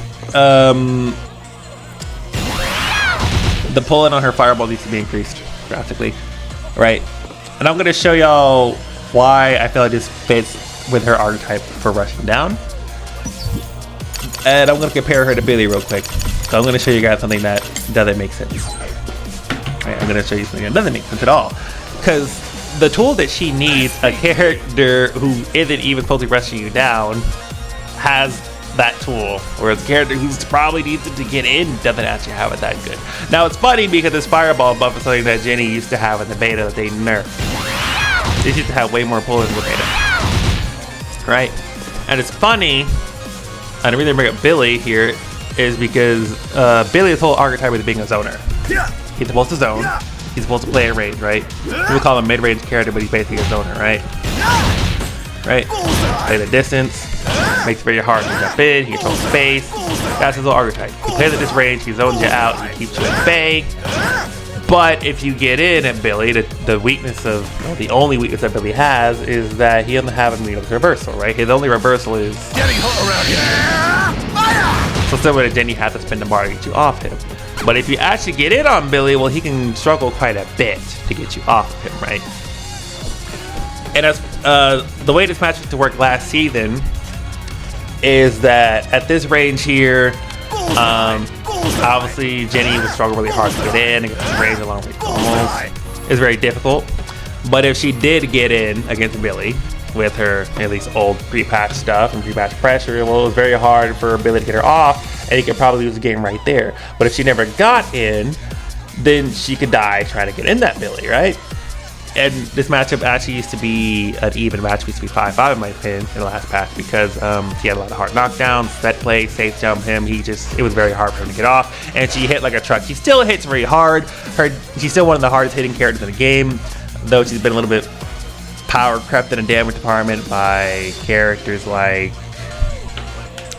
the pull-in on her fireball needs to be increased drastically, right? And I'm gonna show y'all why I feel like this fits with her archetype for rushing down. And I'm gonna compare her to Billy real quick. So I'm gonna show you guys something that doesn't make sense. Right, I'm gonna show you something that doesn't make sense at all. Because the tool that she needs, a character who isn't even supposed to be rushing you down has that tool, whereas a character who's probably needs it to get in doesn't actually have it that good. Now it's funny because this fireball buff is something that Jenny used to have in the beta that they nerfed. They used to have way more pull in the beta, right? And it's funny, and the reason I bring up Billy here is because Billy's whole archetype is being a zoner. He's supposed to zone. He's supposed to play at range, right? People call him a mid-range character, but he's basically a zoner, right? Right? Play the distance. Makes it very hard to jump in. He controls space. That's his little archetype. He plays at this range. He zones you out. He keeps you at bay. But if you get in at Billy, the weakness of, the only weakness that Billy has is that he doesn't have a meatless reversal, right? His only reversal is getting hot around here. So similar to Jenny, you have to spend the bar to get you off him. But if you actually get in on Billy, well, he can struggle quite a bit to get you off of him, right? And that's the way this match used to work last season is that at this range here, obviously Jenny would struggle really hard to get in against this range along with almost. It's very difficult. But if she did get in against Billy with her at least old pre-patch stuff and pre-patch pressure, well, it was very hard for Billy to get her off, and he could probably lose the game right there. But if she never got in, then she could die trying to get in that Billy, right? And this matchup actually used to be an even match. It used to be 5-5 in my opinion in the last patch because he had a lot of hard knockdowns, set play, safe jump him. It was very hard for him to get off. And she hit like a truck. She still hits very hard. She's still one of the hardest hitting characters in the game, though she's been a little bit power crept in the damage department by characters like,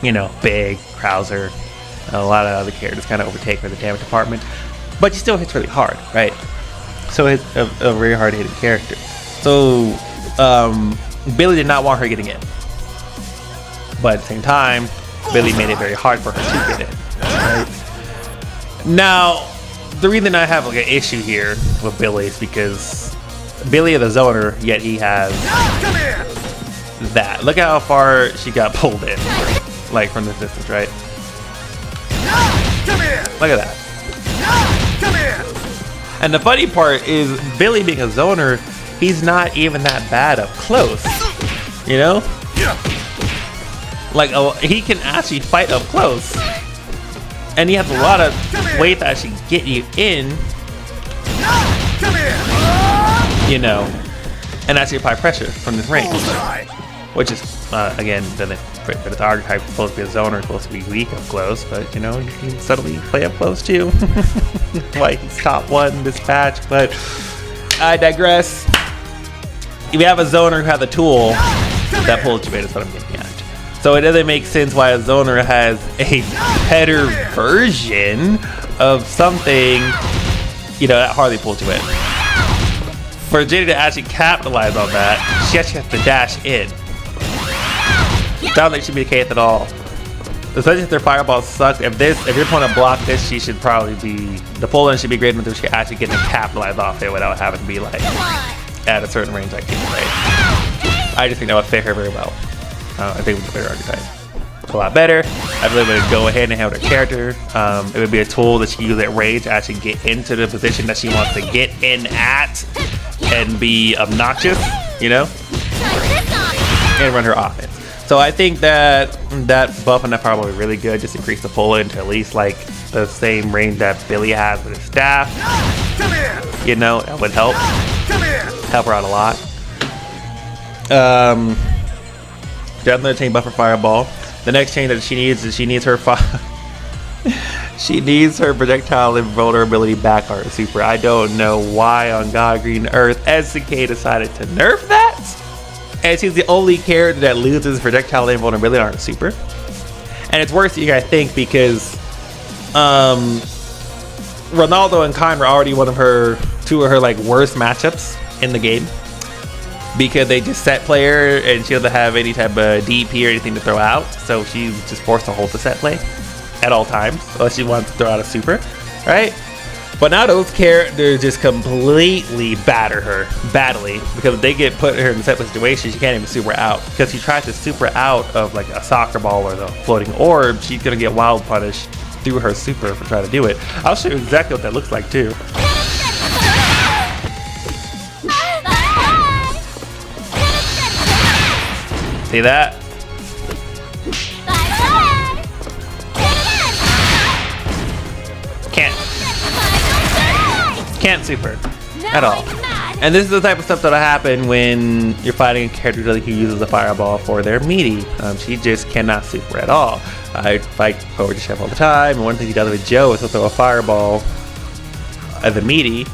you know, Big, Krauser, a lot of other characters kind of overtake her in the damage department. But she still hits really hard, right? So it's a very hard hitting character. So Billy did not want her getting in. But at the same time, Billy made it very hard for her to get in. Right? Now, the reason I have like an issue here with Billy is because Billy is a zoner, yet he has that. Look at how far she got pulled in, like from this distance, right? Look at that. And the funny part is Billy being a zoner, he's not even that bad up close, you know? Like, he can actually fight up close. And he has a lot of weight to actually get you in, you know, and actually apply pressure from this range. Which is, again, but it's archetype supposed to be a zoner, supposed to be weak up close, but you know, you can subtly play up close too. Like he's top one this patch, but I digress. If you have a zoner who has a tool that pulls you in, is what I'm getting at. So it doesn't make sense why a zoner has a better version of something, you know, that hardly pulls you in. For Jenny to actually capitalize on that, she actually has to dash in. Sounds like it should be the case at all. Especially if their fireball sucks. If your opponent blocked this, she should probably be, the pull-in should be great enough that she can actually get to capitalize off it without having to be like at a certain range like this, right? I just think that would fit her very well. I think it would be a better archetype. A lot better. I believe it would go ahead and help her character. It would be a tool that she uses at range to actually get into the position that she wants to get in at and be obnoxious, you know? And run her offense. So I think that buff on that power will be really good. Just increase the pull-in to at least like the same range that Billy has with his staff. You know, that would help. Help her out a lot. Definitely change buff for fireball. The next change that she needs is she needs her projectile invulnerability back on her super. I don't know why on God Green Earth SDK decided to nerf that. And she's the only character that loses projectile invulnerability on her super. And it's worse than you guys think because Ronaldo and Khan were already two of her like worst matchups in the game. Because they just set player and she doesn't have any type of DP or anything to throw out. So she's just forced to hold the set play at all times. Unless she wants to throw out a super, right? But now those characters just completely batter her badly because if they get put her in a set play situation, she can't even super out. Because she tries to super out of like a soccer ball or the floating orb, she's gonna get wild punished through her super for trying to do it. I'll show you exactly what that looks like too. See that? Can't super at all. And this is the type of stuff that'll happen when you're fighting a character who uses a fireball for their meaty. She just cannot super at all. I fight forward to chef all the time, and one thing he does with Joe is he'll throw a fireball as a meaty,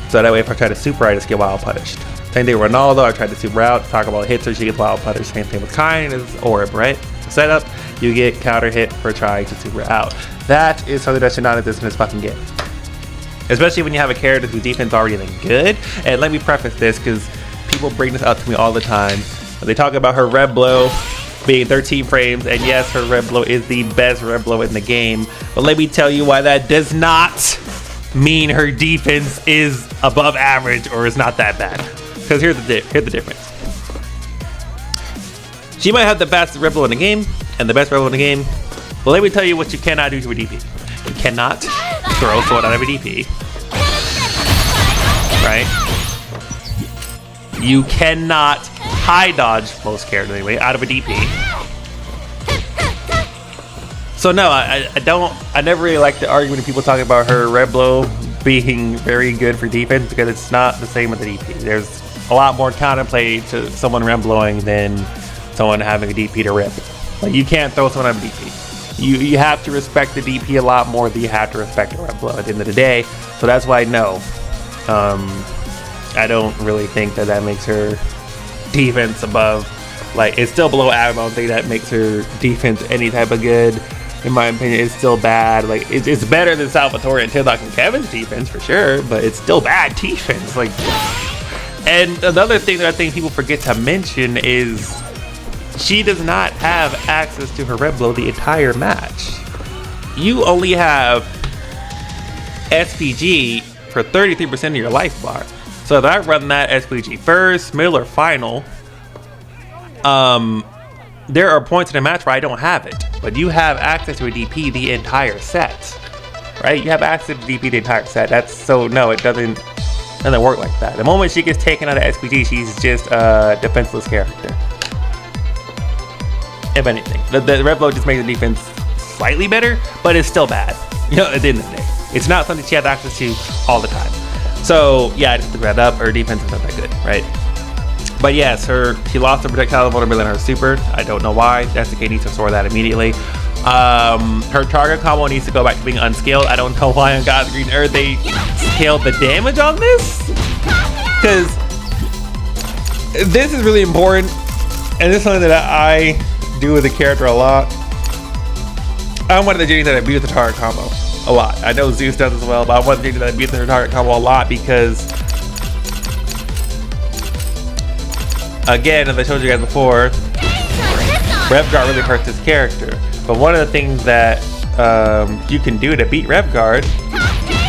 so that way if I try to super, I just get wild punished. Same thing with Ronaldo, I tried to super out, fireball hits her, she gets wild punished. Same thing with Kine, is orb, right? Setup, you get counter hit for trying to super out. That is something that should not exist in this fucking game. Especially when you have a character whose defense is already good. And let me preface this because people bring this up to me all the time. They talk about her red blow being 13 frames, and yes, her red blow is the best red blow in the game. But let me tell you why that does not mean her defense is above average or is not that bad. Because here's the difference. She might have the best red blow in the game and the best red blow in the game. But let me tell you what you cannot do to a DP. You cannot throw someone out of a DP. Right? You cannot high dodge most characters anyway out of a DP. So no, I never really like the argument of people talking about her red blow being very good for defense because it's not the same with the DP. There's a lot more counterplay to someone red blowing than someone having a DP to rip. Like you can't throw someone out of a DP. You have to respect the DP a lot more than you have to respect a red blow at the end of the day. So that's why no. I don't really think that makes her defense above, like it's still below average. I don't think that makes her defense any type of good. In my opinion, it's still bad. Like it's better than Salvatore and Tidlock and Kevin's defense for sure, but it's still bad defense. Like, and another thing that I think people forget to mention is she does not have access to her red blow the entire match. You only have SPG for 33% of your life bar. So if I run that SPG first, middle, or final, there are points in the match where I don't have it. But you have access to a DP the entire set. Right? You have access to DP the entire set. That's so no, it doesn't work like that. The moment she gets taken out of SPG, she's just a defenseless character. If anything. The red blow just makes the defense slightly better, but it's still bad. You know, at the end of the day. It's not something she has access to all the time. So yeah, I just have to grab that up. Her defense is not that good, right? But yes, she lost her projectile vulnerability in her super. I don't know why. SDK needs to restore that immediately. Her target combo needs to go back to being unscaled. I don't know why on God's Green Earth they scaled the damage on this. Because this is really important. And this is something that I do with the character a lot. I'm one of the genies that abuse the target combo a lot. I know Zeus does as well, but I'm one of the genies that abuse the target combo a lot because, again, as I told you guys before, Revguard really hurts this character. But one of the things that you can do to beat Revguard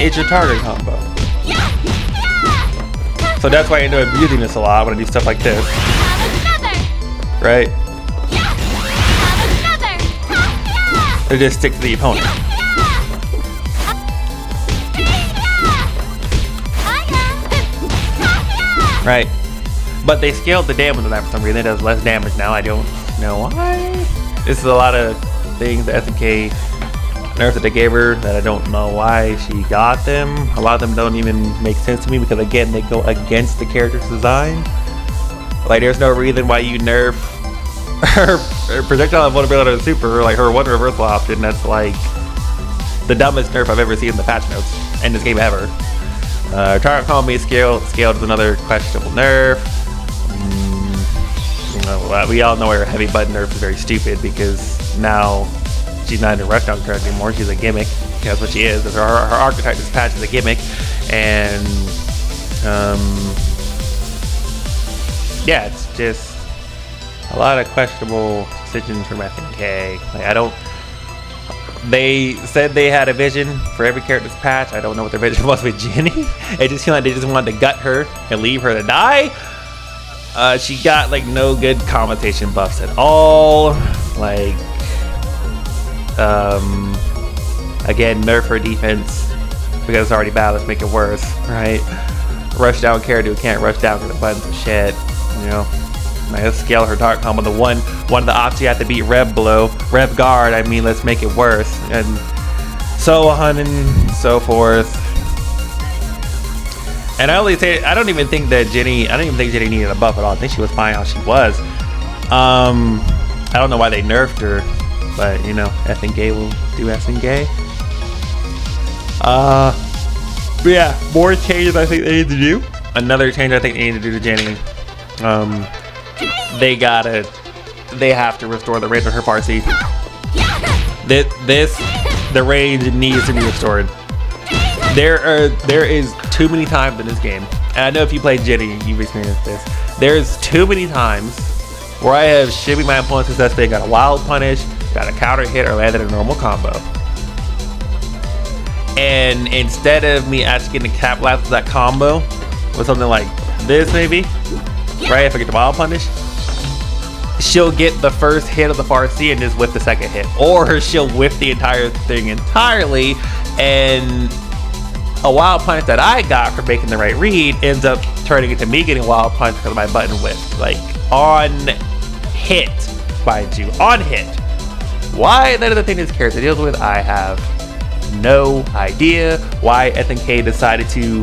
is your target combo. So that's why I end up abusing this a lot when I do stuff like this. Right? They just stick to the opponent. Right? But they scaled the damage on that for some reason. It does less damage now. I don't know why. This is a lot of things the SNK nerfs that they gave her that I don't know why she got them. A lot of them don't even make sense to me because, again, they go against the character's design. Like, there's no reason why you nerf her projectile vulnerability to super, like her one reversal option. That's like the dumbest nerf I've ever seen in the patch notes in this game ever. Target combo being scaled is another questionable nerf. We all know her heavy button nerf is very stupid because now she's not in a rushdown character anymore. She's a gimmick. That's what she is. Her archetype this patch is a gimmick, and yeah, it's just a lot of questionable decisions from SNK. Like, they said they had a vision for every character's patch. I don't know what their vision was with Jenny. It just seemed like they just wanted to gut her and leave her to die. She got like no good compensation buffs at all. Like, again, nerf her defense because it's already bad. Let's make it worse, right? Rush down character who can't rush down because the buttons are shit. You know. Let's scale her target combo. The one of the options you have to beat Rev Guard. I mean, let's make it worse, and so on and so forth. And I don't even think Jenny needed a buff at all. I think she was fine how she was. I don't know why they nerfed her, but you know, SNK will do SNK. But yeah, more changes I think they need to do. Another change I think they need to do to Jenny. They have to restore the range of her party. The range needs to be restored. There is too many times in this game, and I know if you play Jenny, you've experienced this. There's too many times where I have shimmied my opponent successfully, got a wild punish, got a counter hit, or landed a normal combo. And instead of me actually getting to capitalize that combo with something like this, maybe, right? If I get the wild punish, she'll get the first hit of the Farsi and just whiff the second hit, or she'll whiff the entire thing entirely, and a wild punch that I got for making the right read ends up turning into me getting wild punch because of my button whiff. Like, on hit, mind you, on hit. Why that is the thing this character deals with, I have no idea. Why SNK decided to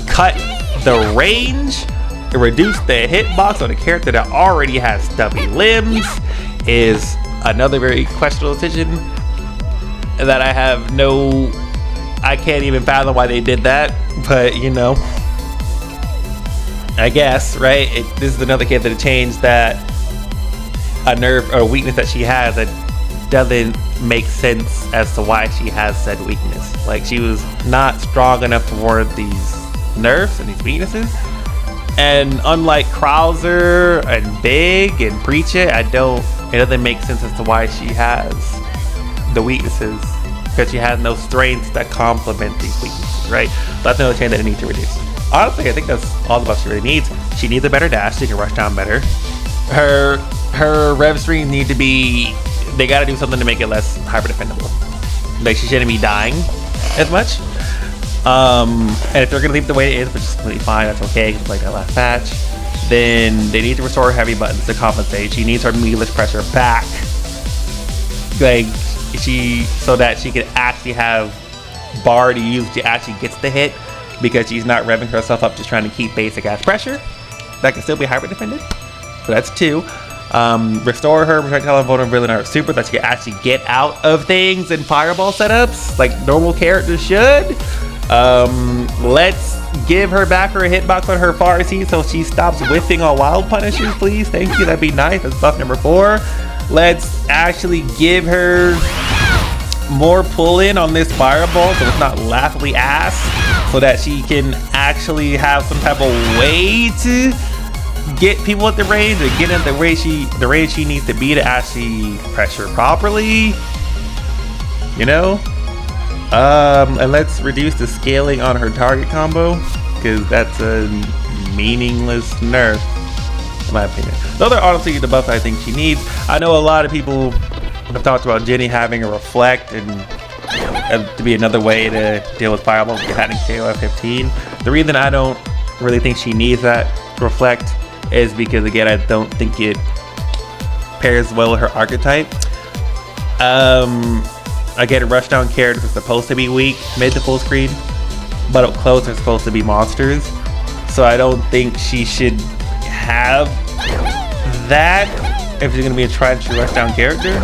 cut the range and reduce the hitbox on a character that already has stubby limbs is another very questionable decision that I can't even fathom why they did that, but you know, I guess, right? This is another character that changed that a nerf or weakness that she has that doesn't make sense as to why she has said weakness. Like, she was not strong enough for these nerfs and these weaknesses. And unlike Krauser and Big and Preach It, it doesn't make sense as to why she has the weaknesses, because she has no strengths that complement these weaknesses, right? That's another chain that I need to reduce. Honestly, I think that's all the buffs she really needs. She needs a better dash so she can rush down better. Her rev streams need to be, they gotta do something to make it less hyper defendable. Like, she shouldn't be dying as much. And if they're gonna leave it the way it is, which is completely fine, that's okay, it's like that last patch, then they need to restore her heavy buttons to compensate. She needs her meatless pressure back. Like, so that she can actually have bar to use, she actually gets the hit, because she's not revving herself up just trying to keep basic ass pressure. That can still be hyper defended. So that's 2. Restore her projectile and vulnerability in her super, that she can actually get out of things and fireball setups like normal characters should. Let's give her back her hitbox on her Farsi so she stops whiffing on wild punishes, please. Thank you, that'd be nice. That's buff number 4. Let's actually give her more pull in on this fireball so it's not laughably ass, so that she can actually have some type of way to get people at the range or get at the range she needs to be to actually pressure properly, you know. And let's reduce the scaling on her target combo, because that's a meaningless nerf in my opinion. Those are honestly the buffs I think she needs. I know a lot of people have talked about Jenny having a reflect and to be another way to deal with fireballs, having KOF 15. The reason I don't really think she needs that reflect is because, again, I don't think it pairs well with her archetype. Again, rushdown characters are supposed to be weak mid to full screen, but up close they're supposed to be monsters. So I don't think she should have that if she's gonna be a tried and true rushdown character.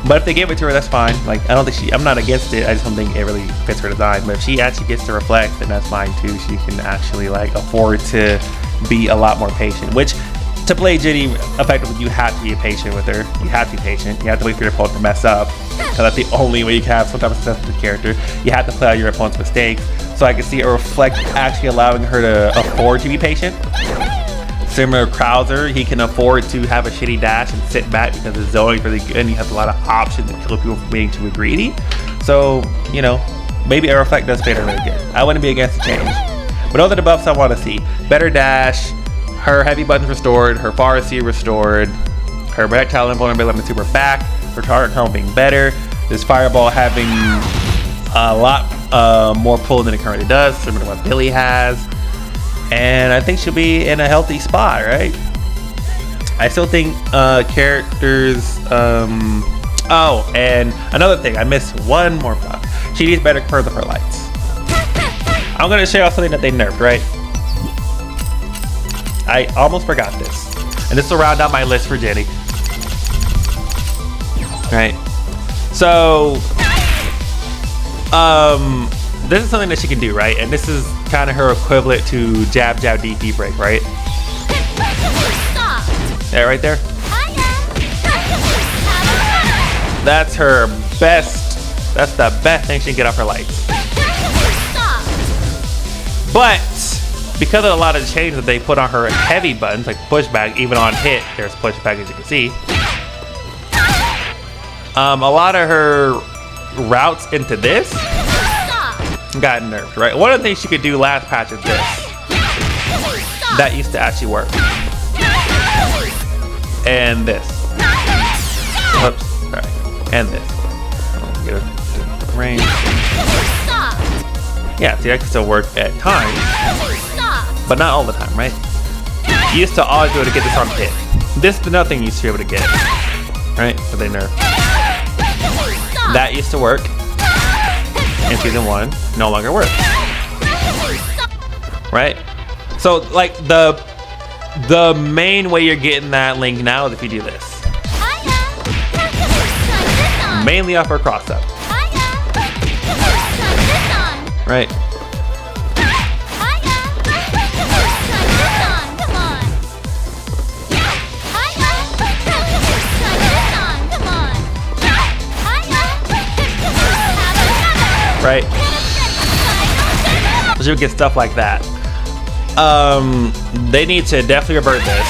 But if they give it to her, that's fine. Like, I'm not against it. I just don't think it really fits her design. But if she actually gets to reflect, then that's fine too. She can actually like afford to be a lot more patient, which to play Jenny effectively, you have to be patient with her. You have to be patient. You have to wait for your opponent to mess up, because that's the only way you can have some type of success with the character. You have to play out your opponent's mistakes. So I can see a reflect actually allowing her to afford to be patient. Similar to Krauser, he can afford to have a shitty dash and sit back because his zoning's really good and he has a lot of options to kill people from being too greedy. So, you know, maybe a reflect does fit her really good. I wouldn't be against the change. But those are the buffs I want to see. Better dash, her heavy buttons restored, her Farsi restored, her projectile invulnerability on the super back, her target combo being better, this fireball having a lot more pull than it currently does, similar to what Billy has. And I think she'll be in a healthy spot, right? I still think characters, oh, and another thing, I missed one more buff. She needs better curves of her lights. I'm gonna show you something that they nerfed, right? I almost forgot this. And this will round out my list for Jenny. Right? So, this is something that she can do, right? And this is kind of her equivalent to jab, jab, DP break, right? Yeah, right there. That's her best, that's the best thing she can get off her lights. But because of a lot of the changes that they put on her heavy buttons, like pushback, even on hit, there's pushback as you can see. A lot of her routes into this got nerfed, right? One of the things she could do last patch is this. That used to actually work. and this. Oops, sorry. And this. I'll get a range. Yeah, see, I can still work at times, but not all the time, right? You used to always be able to get this on hit. This is another thing you used to be able to get, right? But they nerfed. That used to work in season 1, no longer works, right? So like the main way you're getting that link now is if you do this. Mainly off her cross up. Right. Right. So you'll get stuff like that. They need to definitely revert this.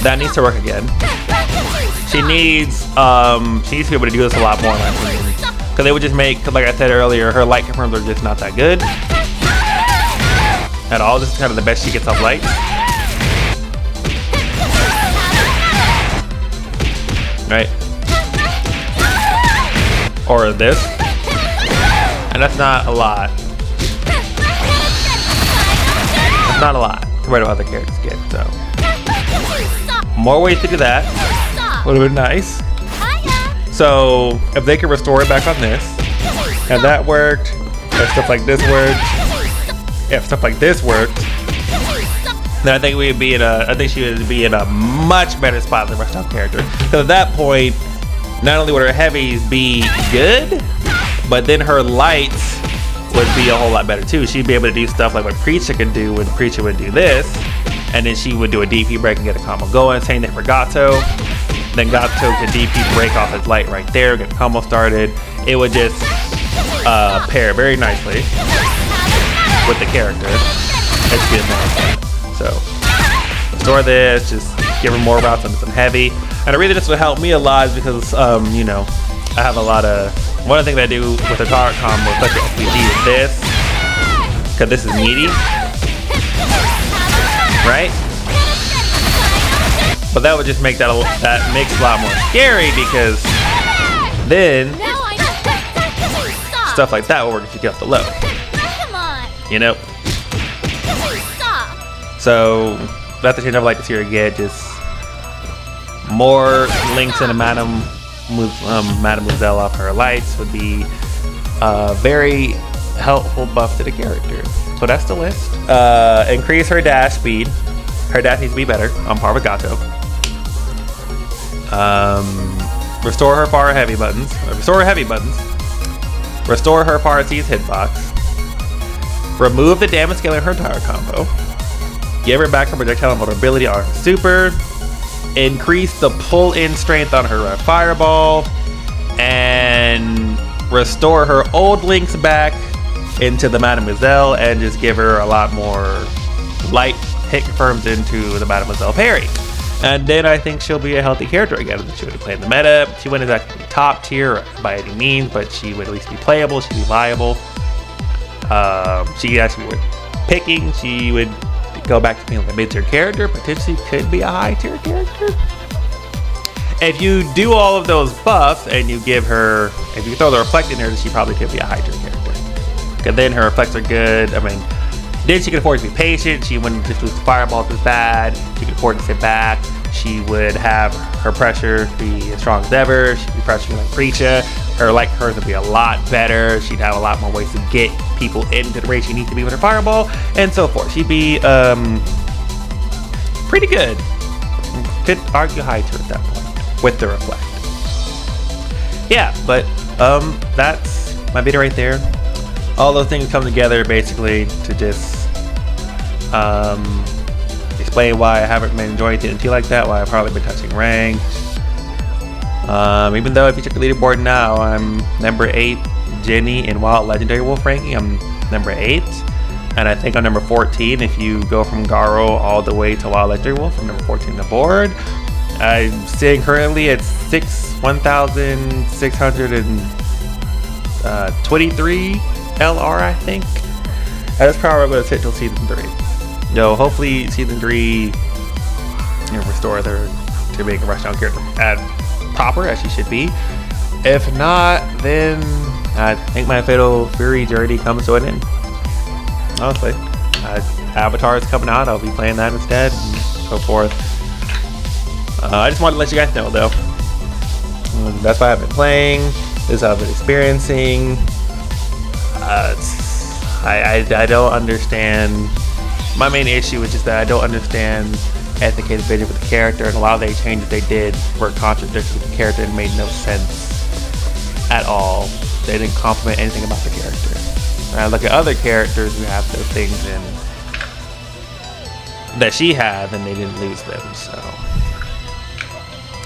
That needs to work again. She needs to be able to do this a lot more, in my opinion. Because they would just make, like I said earlier, her light confirms are just not that good at all. This is kind of the best she gets off light. Right? Or this. And that's not a lot. That's not a lot compared to what other characters get, so. More ways to do that would have been nice. So if they could restore it back on this, and that worked, if stuff like this worked, if stuff like this worked, then I think we'd be in a, I think she would be in a much better spot than the rushdown character. Because at that point, not only would her heavies be good, but then her lights would be a whole lot better too. She'd be able to do stuff like what Preacher could do when Preacher would do this, and then she would do a DP break and get a combo going. Same thing for Gato. Then Gato could DP break off his light right there, get a combo started. It would just pair very nicely with the character. It's good now. So restore this, just give her more routes into some heavy. And the reason this would help me a lot is because you know, I have a lot of, one of the things I do with the target combo, especially SPG, is this, because this is meaty, right? But that would just make that makes a lot more scary, because then stuff like that will work if you get off the low. You know? So that's the change I would like to see her get. Just more links into Mademoiselle off her lights would be a very helpful buff to the character. So that's the list. Increase her dash speed. Her dash needs to be better, on par with Gato. Restore her far heavy buttons. Restore her heavy buttons. Restore her far C's hitbox. Remove the damage scale in her tire combo. Give her back her projectile vulnerability on her super. Increase the pull-in strength on her fireball. And restore her old links back into the Mademoiselle, and just give her a lot more light hit confirms into the Mademoiselle parry. And then I think she'll be a healthy character again. She would play in the meta. She wouldn't exactly be top tier by any means, but she would at least be playable. She'd be viable. She actually would picking. She would go back to being like a mid-tier character. Potentially could be a high-tier character. If you do all of those buffs and you give her, if you throw the reflect in there, she probably could be a high-tier character. Because then her reflects are good. I mean, then she can afford to be patient. She wouldn't just lose the fireballs as bad. She could afford to sit back. She would have her pressure be as strong as ever. She'd be pressuring like Preacher. Her light curves would be a lot better. She'd have a lot more ways to get people into the range she needs to be with her fireball, and so forth. She'd be pretty good. Could argue high tier at that point with the reflect. Yeah, but that's my video right there. All those things come together basically to just explain why I haven't been enjoying TNT like that, why I've hardly been touching ranked. Even though if you check the leaderboard now, I'm number 8 Jenny in Wild Legendary Wolf ranking. I'm number 8, and I think I'm number 14 if you go from Garo all the way to Wild Legendary Wolf. I'm number 14 on the board. I'm sitting currently at 1,623 LR, I think. That's probably going to sit till season 3. No, hopefully season 3 and restore her to make a rushdown character at proper as she should be. If not, then I think my Fatal Fury journey comes to an end. Honestly, Avatar is coming out. I'll be playing that instead, and so forth. I just wanted to let you guys know, though. That's why I've been playing. This is what I've been experiencing. I don't understand. My main issue is just that I don't understand ethnic vision with the character, and a lot of the changes they did were contradictory with the character and made no sense at all. They didn't compliment anything about the character. And I look at other characters who have those things in that she had, and they didn't lose them. So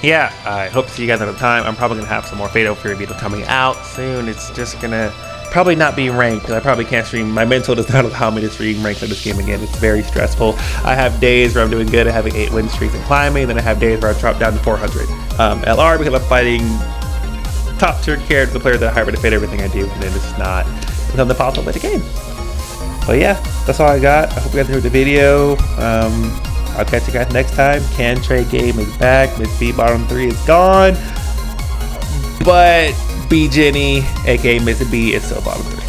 yeah, I hope to see you guys another time. I'm probably gonna have some more Fatal Fury video coming out soon. It's just gonna probably not be ranked, because I probably can't stream. My mental does not allow me to stream ranked in this game again. It's very stressful. I have days where I'm doing good at having 8 win streaks and climbing, then I have days where I've dropped down to 400 LR because I'm fighting top tier characters, the players that hire me to fit everything I do, and then it's not something possible with the game. But yeah, that's all I got. I hope you guys enjoyed the video. I'll catch you guys next time. CanTreGame is back. Miss B bottom 3 is gone, but B Jenny, aka Miss B, is still bottom 3.